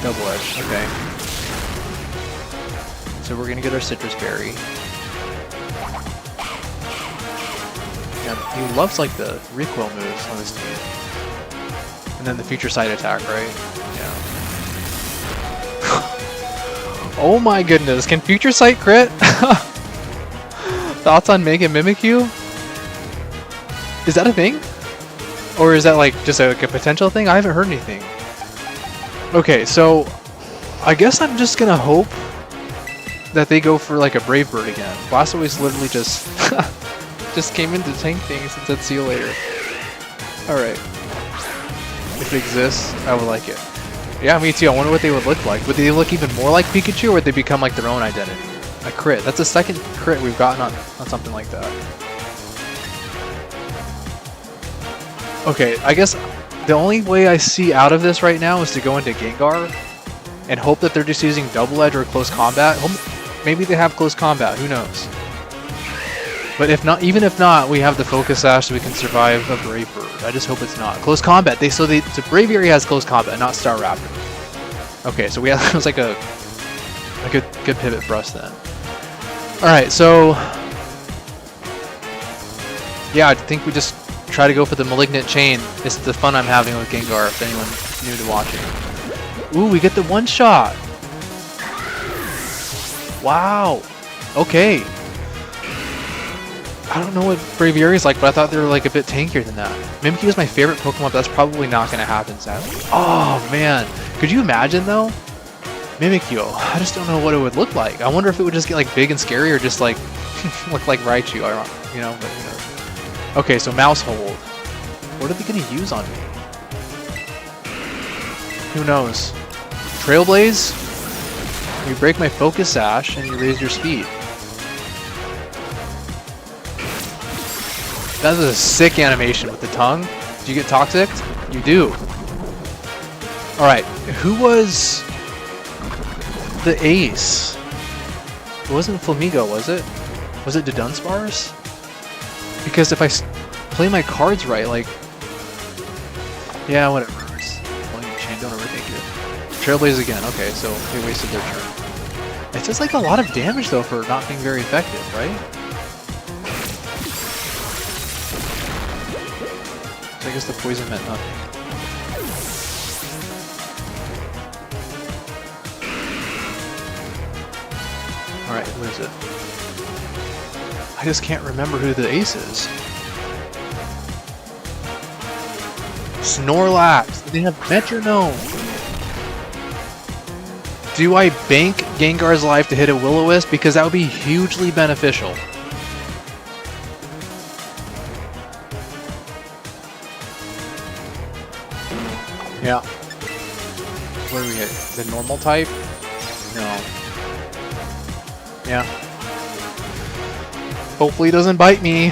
Double Edge, okay. So we're gonna get our Citrus Berry. Yeah, he loves like the recoil moves on this team. And then the future sight attack, right? Yeah. Oh my goodness, can future sight crit? Thoughts on Mega Mimikyu? Is that a thing? Or is that like just like a potential thing? I haven't heard anything. Okay, so I guess I'm just gonna hope that they go for like a Brave Bird again. Blastoise literally just just came in to tank things and said see you later. Alright. If it exists, I would like it. Yeah, me too. I wonder what they would look like. Would they look even more like Pikachu, or would they become like their own identity? A crit. That's the second crit we've gotten on something like that. Okay, I guess the only way I see out of this right now is to go into Gengar and hope that they're just using Double Edge or Close Combat. Maybe they have Close Combat, who knows? But if not, even if not, we have the Focus Sash so we can survive a Brave Bird. I just hope it's not. Close Combat, so Braviary has Close Combat, not Staraptor. Okay, so we have, it was like a good pivot for us then. Alright, so yeah, I think we just try to go for the Malignant Chain. It's the fun I'm having with Gengar, if anyone's new to watching. Ooh, we get the one shot! Wow! Okay. I don't know what Braviary is like, but I thought they were like a bit tankier than that. Mimikyu is my favorite Pokemon, but that's probably not going to happen, sadly. Oh, man. Could you imagine, though? Mimikyu. I just don't know what it would look like. I wonder if it would just get like big and scary or just like look like Raichu, you know, but who knows. Okay, so Mouse Hold. What are they going to use on me? Who knows? Trailblaze? You break my Focus Sash and you raise your speed. That is a sick animation with the tongue. Do you get Toxic? You do. Alright, who was the ace? It wasn't Flamigo, was it? Was it the Dunsparce? Because if I play my cards right, like... Yeah, whatever. Chain, don't overthink it. Trailblaze again, okay, so they wasted their turn. It's just like a lot of damage though for not being very effective, right? So I guess the poison meant nothing. Alright, who is it? I just can't remember who the ace is. Snorlax! They have Metronome! Do I bank Gengar's life to hit a Will-O-Wisp? Because that would be hugely beneficial. Yeah. What do we hit? The normal type? No. Yeah. Hopefully it doesn't bite me.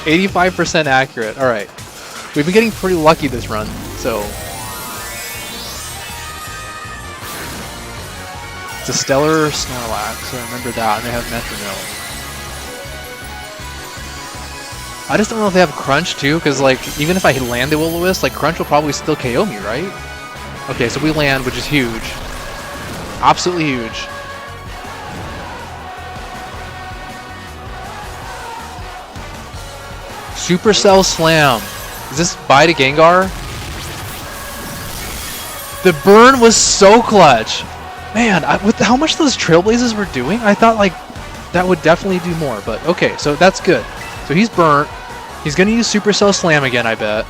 85% accurate. Alright. We've been getting pretty lucky this run, so... It's a Stellar Snorlax, so remember that, and they have Metronome. I just don't know if they have Crunch too, because like, even if I land the Will-O-Wisp, like Crunch will probably still KO me, right? Okay, so we land, which is huge. Absolutely huge. Supercell Slam. Is this bye to Gengar? The burn was so clutch. Man, with how much those Trailblazers were doing, I thought like that would definitely do more. But okay, so that's good. So he's burnt. He's gonna use Supercell Slam again, I bet.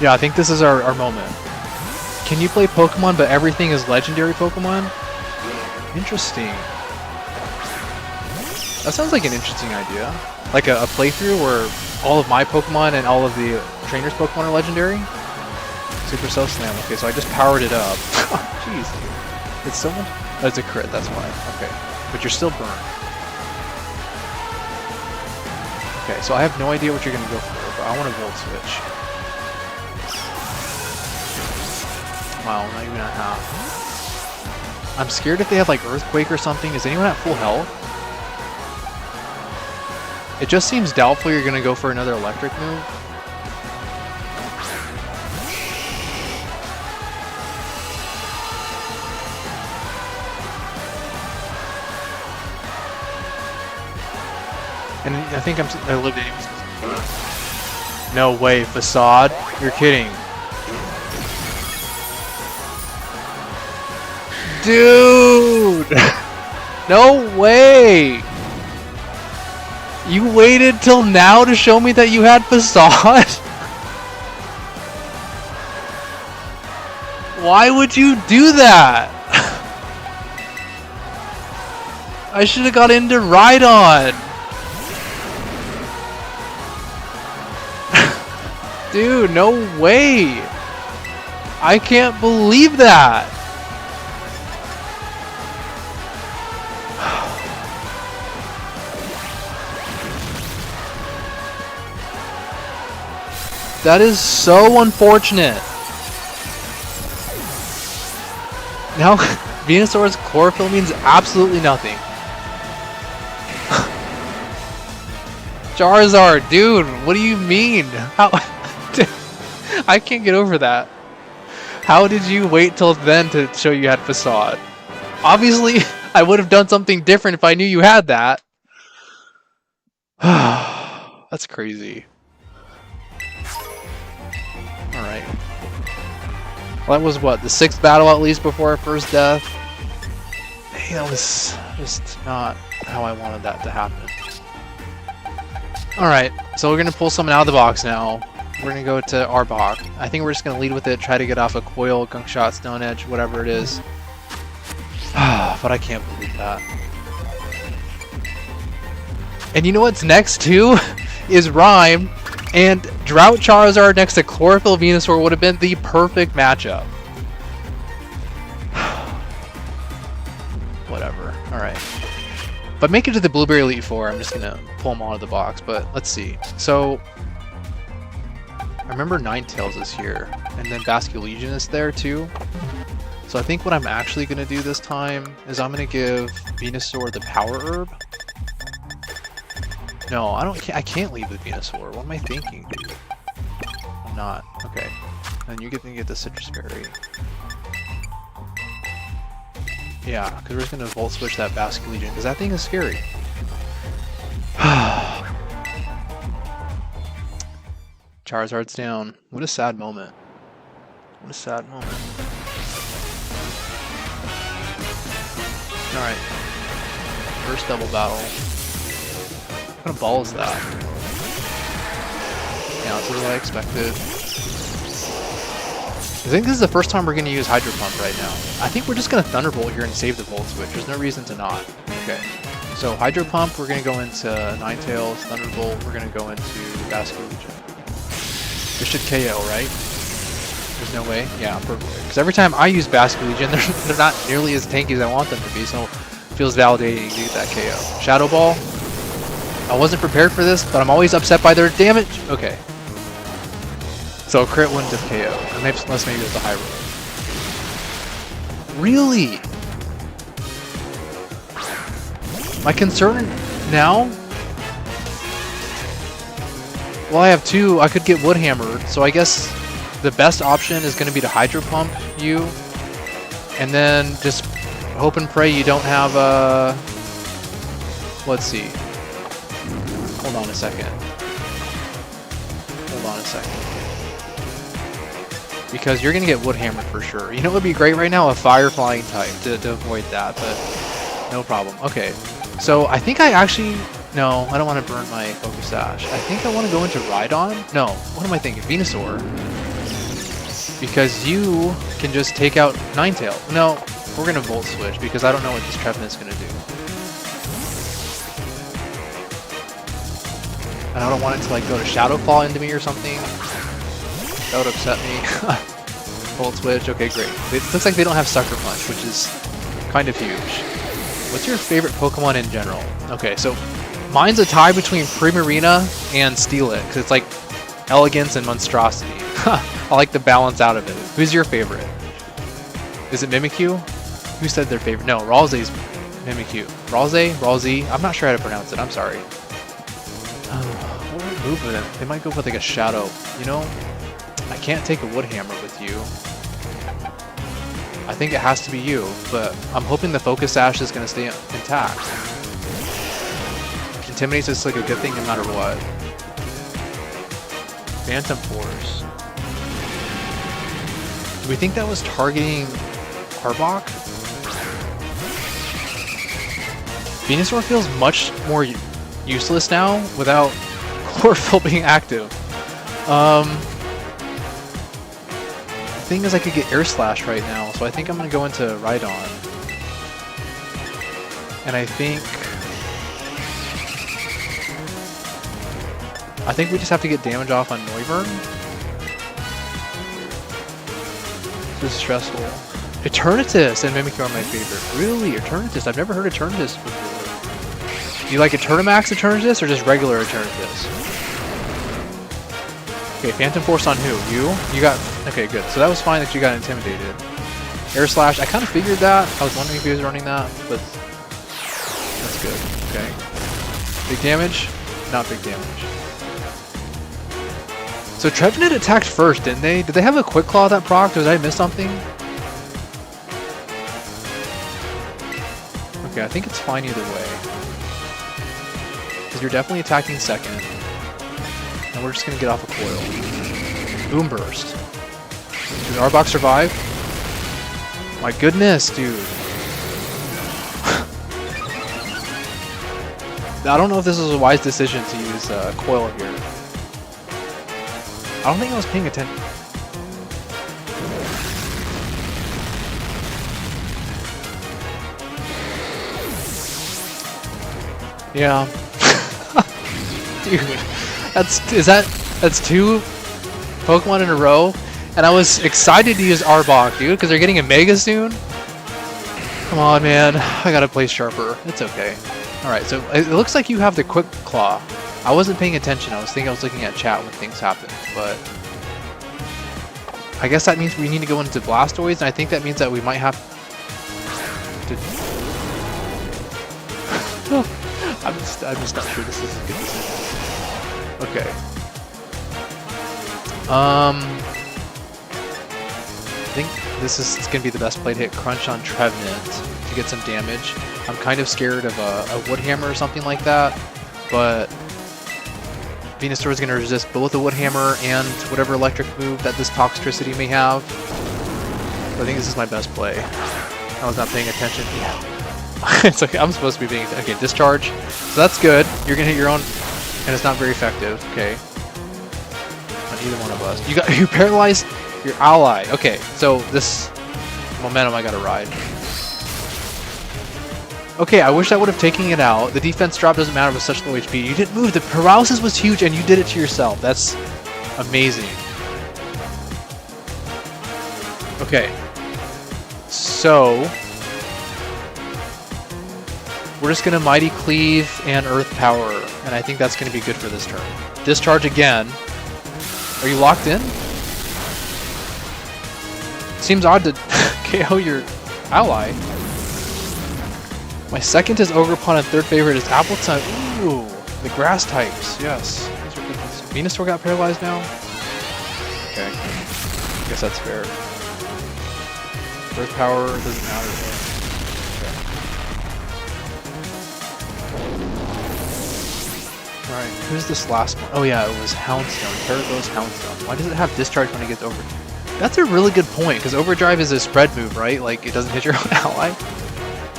Yeah, I think this is our moment. Can you play Pokemon, but everything is legendary Pokemon? Interesting. That sounds like an interesting idea. Like a playthrough where all of my Pokemon and all of the trainers' Pokemon are legendary? Supercell Slam. Okay, so I just powered it up. Jeez. It's so much... Oh, it's a crit, that's why. Okay. But you're still burned. Okay, so I have no idea what you're gonna go for, but I want to Volt Switch. Wow, not even at half. I'm scared if they have like Earthquake or something. Is anyone at full health? It just seems doubtful you're gonna go for another electric move. And I think I lived in. No way, Facade? You're kidding. Dude! No way! You waited till now to show me that you had Facade? Why would you do that? I should have got into Rhydon. Dude, no way! I can't believe that! That is so unfortunate. Now, Venusaur's chlorophyll means absolutely nothing. Charizard, dude, what do you mean? How? I can't get over that. How did you wait till then to show you had Facade? Obviously, I would have done something different if I knew you had that. That's crazy. Alright. Well, that was what, the 6th battle at least before our first death? Hey, that was just not how I wanted that to happen. Alright, so we're going to pull someone out of the box now. We're going to go to Arbok. I think we're just going to lead with it, try to get off a Coil, Gunk Shot, Stone Edge, whatever it is. But I can't believe that. And you know what's next too? Is Rhyme. And Drought Charizard next to Chlorophyll Venusaur would have been the perfect matchup. Whatever. Alright. But make it to the Blueberry Elite Four. I'm just going to pull them out of the box. But let's see. So, I remember Ninetales is here. And then Basculegion is there too. So I think what I'm actually going to do this time is I'm going to give Venusaur the Power Herb. No, I can't leave the Venusaur. What am I thinking, dude? I'm not. Okay. And you get to get the Citrus Berry. Yeah, because we're just going to Volt Switch that Basculegion, because that thing is scary. Charizard's down. What a sad moment. What a sad moment. Alright. First double battle. What kind of ball is that? Yeah, that's what I expected. I think this is the first time we're going to use Hydro Pump right now. I think we're just going to Thunderbolt here and save the Volt Switch. There's no reason to not. Okay. So Hydro Pump, we're going to go into Ninetales. Thunderbolt, we're going to go into Basculegion. This should KO, right? There's no way? Yeah, perfect. Because every time I use Basculegion, they're not nearly as tanky as I want them to be, so it feels validating to get that KO. Shadow Ball. I wasn't prepared for this, but I'm always upset by their damage. Okay. So crit wouldn't have KO, unless maybe it was a high roll. Really? My concern now? Well, I have two. I could get Wood Hammered, so I guess the best option is going to be to Hydro Pump you, and then just hope and pray you don't have a... Let's see. Hold on a second. Hold on a second. Because you're going to get Wood Hammered for sure. You know what would be great right now? A Fire Flying type to avoid that, but no problem. Okay, so I think I actually... No, I don't want to burn my Focus Sash. I think I want to go into Rhydon? No, what am I thinking? Venusaur. Because you can just take out Ninetale. No, we're going to Volt Switch because I don't know what this Trevenant's going to do. And I don't want it to like go to Shadow Claw into me or something. That would upset me. Volt Switch, okay, great. It looks like they don't have Sucker Punch, which is kind of huge. What's your favorite Pokemon in general? Okay, so Mine's a tie between Primarina and Steelix, because it's like elegance and monstrosity. I like the balance out of it. Who's your favorite? Is it Mimikyu? Who said their favorite? No, Ralsei's Mimikyu. Ralsei? I'm not sure how to pronounce it. I'm sorry. What would I move with it? They might go with like a shadow. You know, I can't take a wood hammer with you. I think it has to be you, but I'm hoping the focus sash is going to stay intact. Intimidates is like a good thing no matter what. Phantom Force. Do we think that was targeting Arbok? Venusaur feels much more useless now without Chlorophyll being active. The thing is I could get Air Slash right now, so I think I'm going to go into Rhydon. And I think we just have to get damage off on Noivern. This is stressful. Eternatus and Mimikyu are my favorite. Really? Eternatus? I've never heard Eternatus before. Do you like Eternamax Eternatus or just regular Eternatus? Okay, Phantom Force on who? You? You got... Okay, good. So that was fine that you got intimidated. Air Slash, I kind of figured that. I was wondering if he was running that, but... That's good. Okay. Big damage? Not big damage. So Trevenant attacked first, didn't they? Did they have a Quick Claw that proc, or did I miss something? Okay, I think it's fine either way. Because you're definitely attacking second. And we're just going to get off a coil. Boom Burst. Did Arbok survive? My goodness, dude. I don't know if this was a wise decision to use coil here. I don't think I was paying attention. Yeah. Dude, that's two Pokemon in a row, and I was excited to use Arbok, dude, because they're getting a Mega soon. Come on, man. I gotta play sharper. It's okay. Alright, so it looks like you have the Quick Claw. I wasn't paying attention. I was looking at chat when things happen, but I guess that means we need to go into Blastoise, and I think that means that we might have to... I'm just not sure this is a good decision. Okay. I think this is going to be the best play to hit Crunch on Trevenant to get some damage. I'm kind of scared of a Wood Hammer or something like that, but Venusaur is going to resist both a Wood Hammer and whatever electric move that this Toxtricity may have. So I think this is my best play. I was not paying attention. Yeah. It's okay, I'm supposed to be being... Okay, Discharge. So that's good. You're going to hit your own... And it's not very effective. Okay. On either one of us. You paralyzed your ally. Okay, so this momentum I gotta ride. Okay, I wish I would have taken it out. The defense drop doesn't matter with such low HP. You didn't move. The paralysis was huge and you did it to yourself. That's amazing. Okay. So... we're just going to Mighty Cleave and Earth Power, and I think that's going to be good for this turn. Discharge again. Are you locked in? Seems odd to KO your ally. My second is Ogerpon and third favorite is Appletun. Ooh, the grass types, yes. These are good ones. Venusaur got paralyzed now? Okay, I guess that's fair. Earth Power doesn't matter though. Alright, who's this last one? Oh yeah, it was Houndstone. Terragos Houndstone. Why does it have Discharge when it gets over? That's a really good point, because Overdrive is a spread move, right? Like, it doesn't hit your own ally.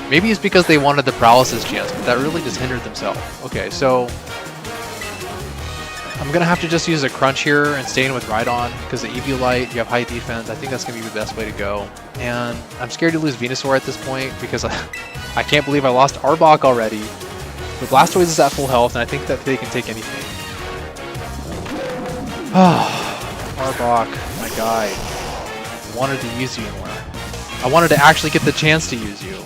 Maybe it's because they wanted the paralysis chance, but that really just hindered themselves. Okay, so... I'm gonna have to just use a Crunch here and stay in with Rhydon, because the Eviolite, you have high defense. I think that's gonna be the best way to go. And I'm scared to lose Venusaur at this point, because I can't believe I lost Arbok already. But Blastoise is at full health, and I think that they can take anything. Arbok, my guy. I wanted to use you more. I wanted to actually get the chance to use you.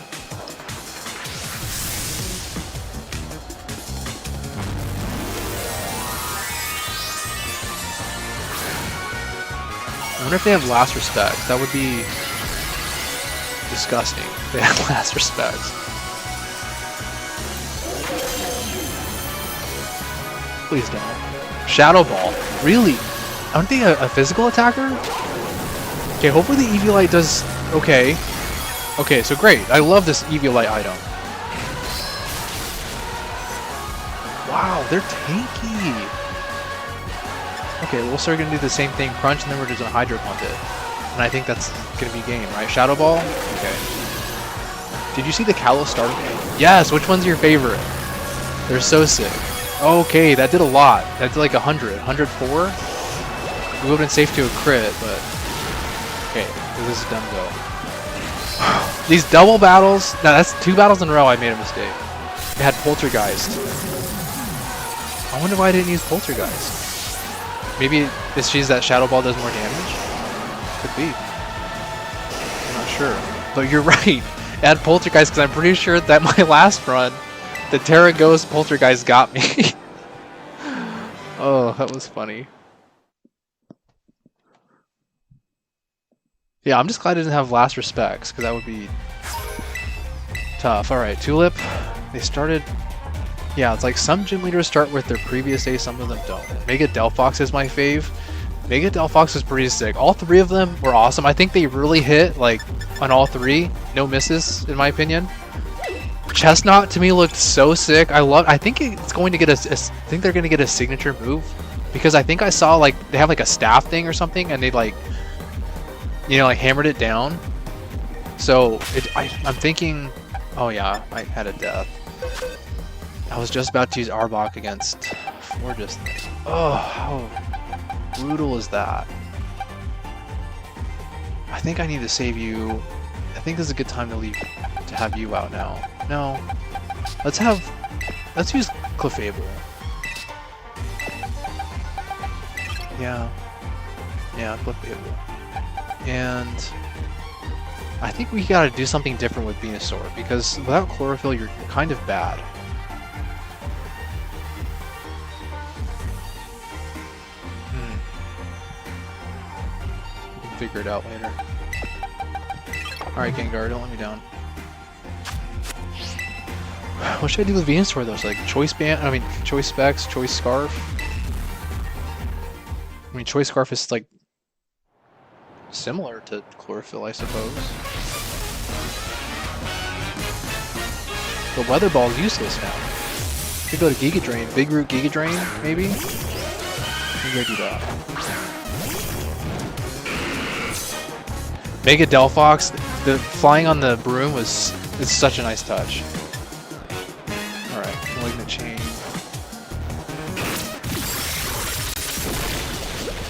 I wonder if they have last respects. That would be disgusting. If they have last respects. Please don't. Shadow Ball. Really? Aren't they a physical attacker? Okay, hopefully the Eviolite does okay. Okay, so great. I love this Eviolite item. Wow, they're tanky. Okay, we'll start gonna do the same thing, crunch, and then we're just gonna Hydro Pump it. And I think that's gonna be game, right? Shadow Ball? Okay. Did you see the Kalos starter? Yes, which one's your favorite? They're so sick. Okay, that did a lot. That did like 100. 104? We would have been safe to a crit, but... Okay, this is done go. These double battles... No, that's 2 battles in a row I made a mistake. It had Poltergeist. I wonder why I didn't use Poltergeist. Maybe it's just that Shadow Ball does more damage? Could be. I'm not sure. But you're right. Add Poltergeist because I'm pretty sure that my last run, the Terra Ghost Poltergeist got me. Oh, that was funny. Yeah, I'm just glad I didn't have last respects because that would be tough. Alright, Tulip. They started... Yeah, it's like some gym leaders start with their previous day, some of them don't. Mega Delphox is my fave. Mega Delphox is pretty sick. All 3 of them were awesome. I think they really hit, like, on all 3. No misses, in my opinion. Chestnut to me looked so sick. I think it's going to get I think they're going to get a signature move. Because I think I saw, like, they have, like, a staff thing or something, and they, like, you know, like, hammered it down. So, I'm thinking... Oh, yeah, I had a death. I was just about to use Arbok against Forgis. Oh, how brutal is that? I think I need to save you. I think this is a good time to have you out now. No. Let's use Clefable. Yeah. Yeah, Clefable. And I think we gotta do something different with Venusaur because without Chlorophyll you're kind of bad. Figure it out later. Alright, Gengar, don't let me down. What should I do with Venusaur though? So, like Choice Band? I mean, Choice Specs, Choice Scarf? I mean, Choice Scarf is like similar to Chlorophyll, I suppose. The Weather Ball is useless now. Could go to Giga Drain. Big Root Giga Drain, maybe? Maybe I do that. Mega Delphox, the flying on the broom is such a nice touch. Alright, Malignant Chain.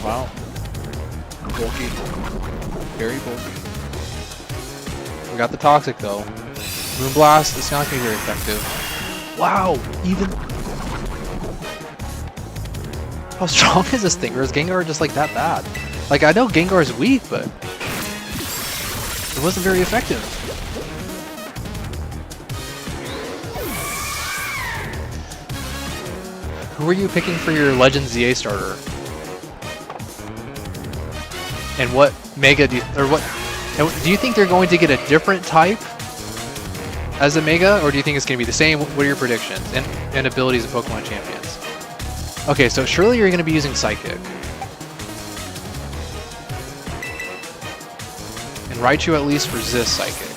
Wow. Bulky. Very bulky. We got the Toxic though. Moonblast, it's not going to be very effective. Wow! Even... How strong is this thing? Or is Gengar just like that bad? Like, I know Gengar is weak, but... It wasn't very effective. Who are you picking for your Legend ZA starter? And what Mega do you think they're going to get a different type as a Mega, or do you think it's going to be the same? What are your predictions and abilities of Pokemon Champions? Okay, so surely you're going to be using Psychic. Raichu at least resists Psychic.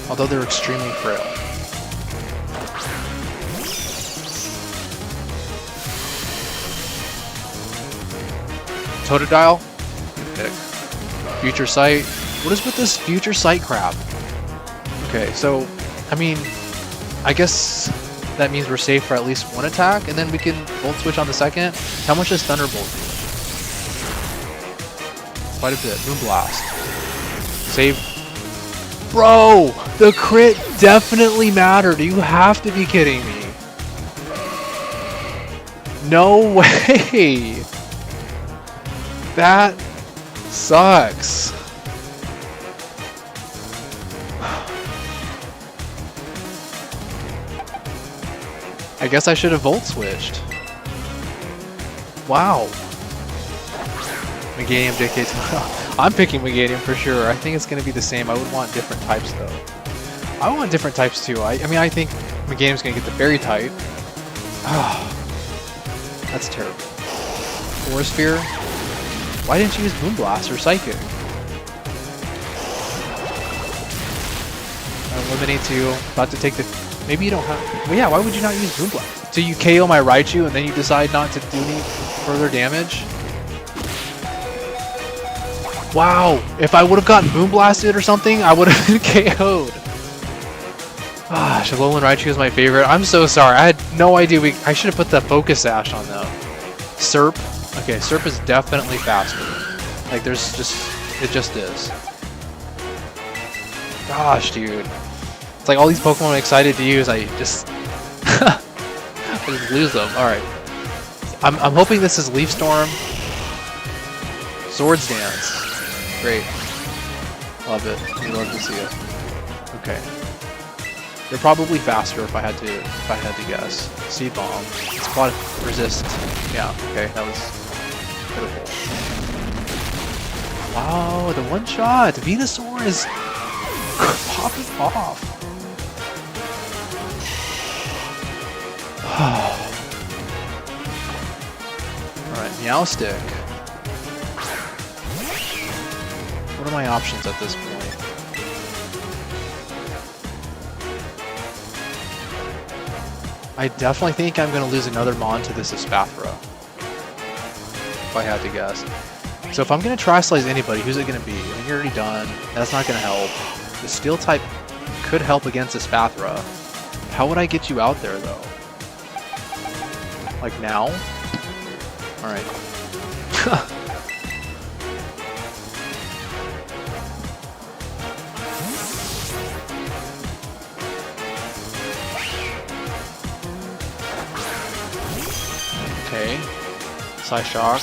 Although they're extremely frail. Totodile? Good pick. Future Sight. What is with this Future Sight crap? Okay, so, I mean, I guess that means we're safe for at least 1 attack, and then we can Volt Switch on the second. How much does Thunderbolt do? Quite a bit. Moonblast. Save. Bro! The crit definitely mattered. You have to be kidding me. No way! That sucks. I guess I should have Volt Switched. Wow. Meganium dictates. I'm picking Meganium for sure. I think it's going to be the same. I would want different types though. I want different types too. I mean, I think Meganium's going to get the berry type. That's terrible. Force Sphere? Why didn't you use Moonblast or Psychic? Eliminate you. About to take the... Maybe you don't have... Well, yeah, why would you not use Moonblast? So you KO my Raichu and then you decide not to do any further damage? Wow! If I would have gotten Moonblasted or something, I would have been KO'd. Ah, Alolan Raichu is my favorite. I'm so sorry. I had no idea I should have put the Focus Sash on though. Serp. Okay, Serp is definitely faster. Like there's just... It just is. Gosh, dude. It's like all these Pokemon I'm excited to use, I just... I just lose them. Alright. I'm hoping this is Leaf Storm. Swords Dance. Great. Love it. We love to see it. Okay. They're probably faster if I had to guess. Seed Bomb. Spot Resist. Yeah, okay, that was pitiful. Wow, the one shot! Venusaur is popping off. Alright, Meowstic. What are my options at this point? I definitely think I'm going to lose another Mon to this Espathra. If I had to guess. So if I'm going to Tri-Slice anybody, who's it going to be? I mean, you're already done. That's not going to help. The Steel type could help against Espathra. How would I get you out there, though? Like now? Alright. Okay. Psyshock.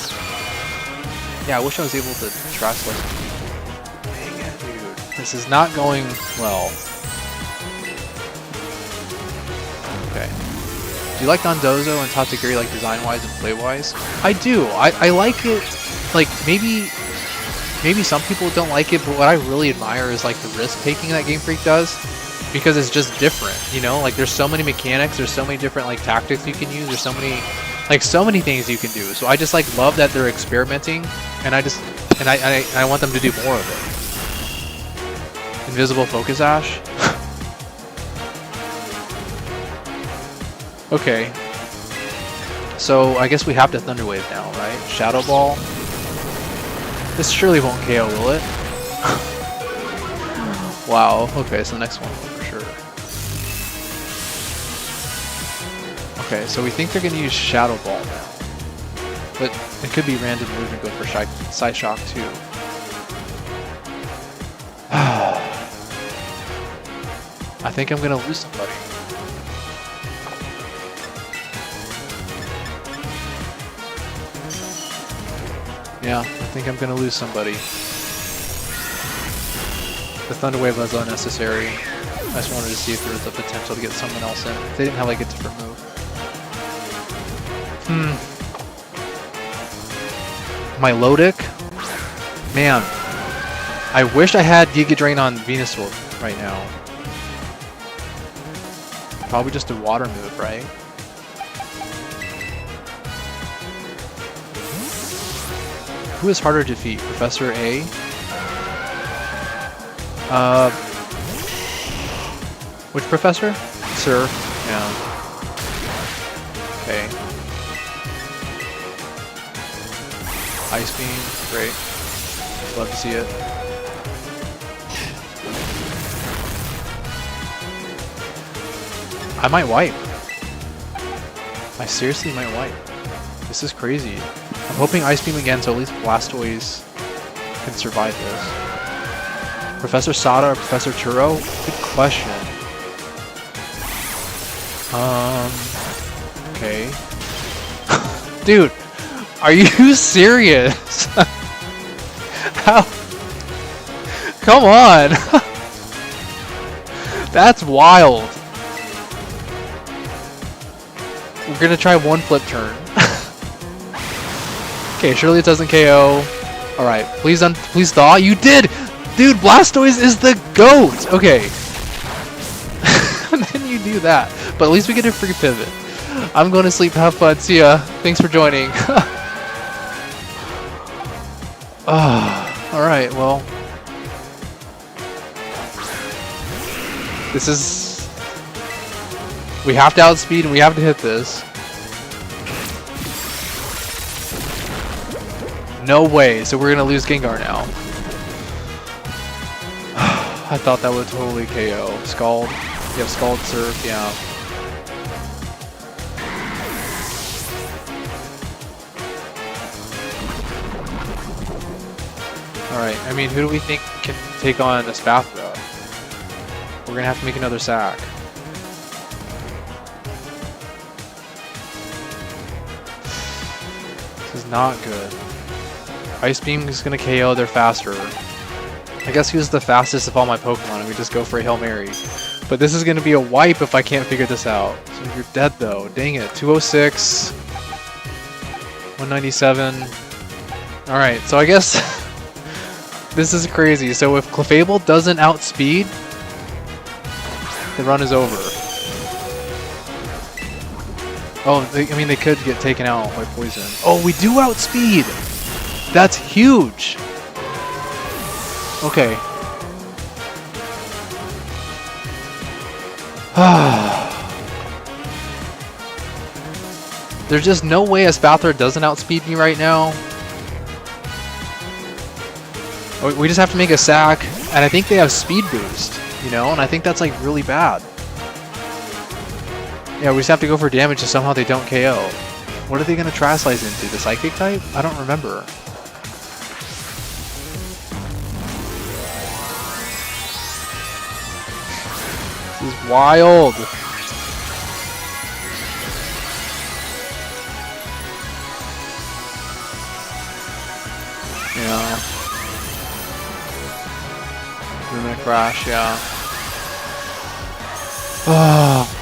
Yeah, I wish I was able to Tri-Slice. Dang it, dude. This is not going well. Okay. Do you like Dondozo and Tatsugiri, like design-wise and play-wise? I do. I like it. Like maybe some people don't like it, but what I really admire is like the risk-taking that Game Freak does, because it's just different. You know, like there's so many mechanics, there's so many different like tactics you can use, there's so many things you can do. So I just like love that they're experimenting, and I want them to do more of it. Invisible Focus Ash. Okay. So I guess we have to Thunder Wave now, right? Shadow Ball. This surely won't KO, will it? Wow. Okay, so the next one for sure. Okay, so we think they're going to use Shadow Ball now. But it could be random move and go for Psyshock too. I think I'm going to lose somebody. Yeah, I think I'm going to lose somebody. The Thunder Wave was unnecessary. I just wanted to see if there was a potential to get someone else in. They didn't have like a different move. My Lodic? Man. I wish I had Giga Drain on Venusaur right now. Probably just a water move, right? Who is harder to defeat? Professor A? Which professor? Sir. Yeah. Okay. Ice Beam. Great. Love to see it. I might wipe. I seriously might wipe. This is crazy. I'm hoping Ice Beam again, so at least Blastoise can survive this. Professor Sada or Professor Churro? Good question. Okay. Dude, are you serious? How? Come on! That's wild. We're gonna try one flip turn. Okay, surely it doesn't KO. Alright, please thaw. You did! Dude, Blastoise is the GOAT! Okay. And then you do that. But at least we get a free pivot. I'm going to sleep, have fun, see ya. Thanks for joining. Alright, well. This is... We have to outspeed and we have to hit this. No way, so we're gonna lose Gengar now. I thought that would totally KO. Scald. You have Scald Surf, yeah. Alright, I mean, who do we think can take on a Spathra? We're gonna have to make another sack. This is not good. Ice Beam is gonna KO, they're faster. I guess he was the fastest of all my Pokemon and we just go for a Hail Mary. But this is gonna be a wipe if I can't figure this out. So you're dead though, dang it. 206, 197. Alright, so I guess this is crazy. So if Clefable doesn't outspeed, the run is over. Oh, I mean they could get taken out by poison. Oh, we do outspeed! That's huge! Okay. There's just no way a Spathra doesn't outspeed me right now. We just have to make a sack, and I think they have speed boost, you know, and I think that's like really bad. Yeah, we just have to go for damage so somehow they don't KO. What are they going to Terrasilize into? The Psychic type? I don't remember. This is wild. Yeah. We're gonna crash, yeah. Oh.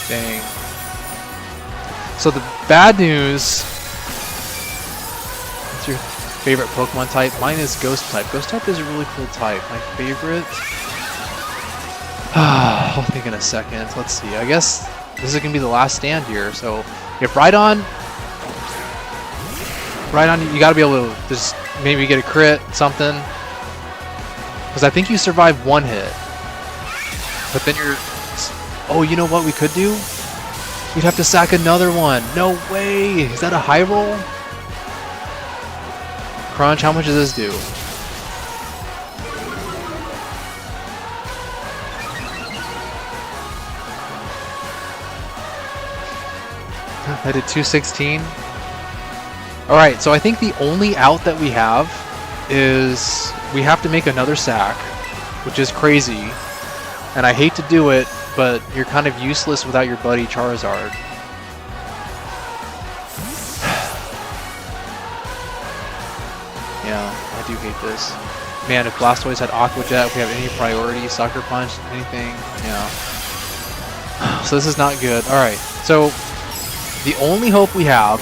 Dang. So the bad news... What's your favorite Pokemon type? Mine is Ghost type. Ghost type is a really cool type. My favorite... I'll think in a second. Let's see. I guess this is going to be the last stand here. So if Rhydon, you got to be able to just maybe get a crit, something. Because I think you survive one hit. But then you're... Oh, you know what we could do? We'd have to sack another one. No way! Is that a high roll? Crunch, how much does this do? I did 216. Alright, so I think the only out that we have is we have to make another sack, which is crazy. And I hate to do it, but you're kind of useless without your buddy Charizard. Yeah, I do hate this. Man, if Blastoise had Aqua Jet, if we have any priority, Sucker Punch, anything, yeah. So this is not good. Alright, so the only hope we have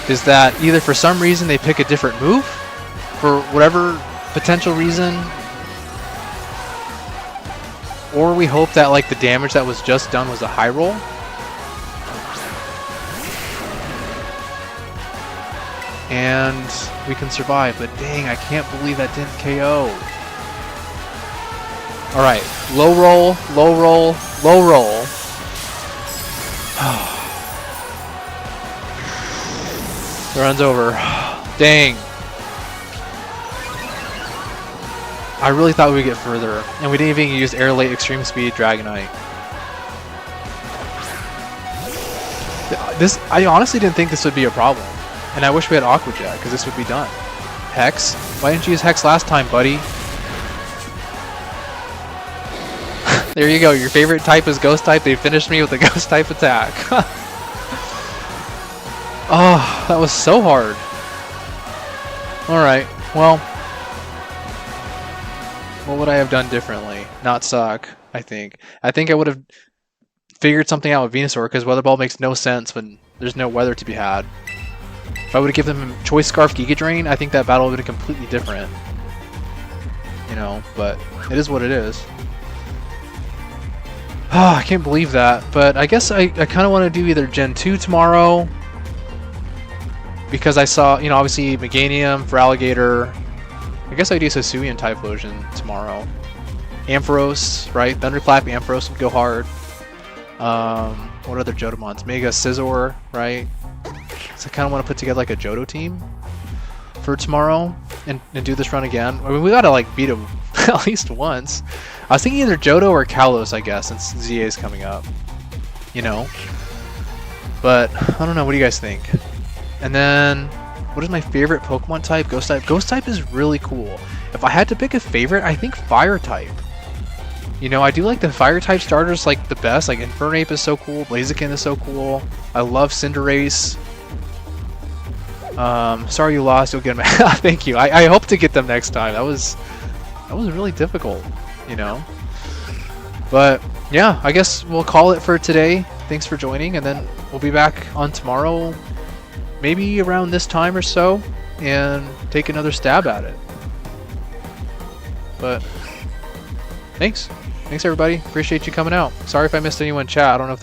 is that either for some reason they pick a different move, for whatever potential reason, or we hope that like the damage that was just done was a high roll. And we can survive, but dang, I can't believe that didn't KO. Alright, low roll, low roll, low roll. The run's over. Dang. I really thought we would get further, and we didn't even use Air Late Extreme Speed Dragonite. This, I honestly didn't think this would be a problem, and I wish we had Aqua Jet, because this would be done. Hex? Why didn't you use Hex last time, buddy? There you go, your favorite type is Ghost type, they finished me with a Ghost type attack. Oh, that was so hard. Alright, well... What would I have done differently? Not suck, I think. I think I would have figured something out with Venusaur, because Weather Ball makes no sense when there's no weather to be had. If I would have given him Choice Scarf Giga Drain, I think that battle would have been completely different. You know, but it is what it is. I can't believe that, but I guess I kind of want to do either Gen 2 tomorrow, because I saw, you know, obviously Meganium for Alligator. I guess I'd use Hisuian Typhlosion tomorrow. Ampharos, right? Thunderclap, Ampharos would go hard. What other Jotamons? Mega Scizor, right? So I kind of want to put together like a Johto team for tomorrow and do this run again. I mean, we gotta like beat him at least once. I was thinking either Johto or Kalos, I guess, since ZA is coming up. You know? But, I don't know, what do you guys think? And then, what is my favorite Pokemon type? Ghost type? Ghost type is really cool. If I had to pick a favorite, I think Fire type. You know, I do like the Fire type starters like the best. Like Infernape is so cool, Blaziken is so cool. I love Cinderace. Sorry you lost, you'll get them. Thank you. I hope to get them next time. That was really difficult, you know. But yeah, I guess we'll call it for today. Thanks for joining, and then we'll be back on tomorrow, maybe around this time or so, and take another stab at it. But thanks everybody. Appreciate you coming out. Sorry if I missed anyone in chat. I don't know if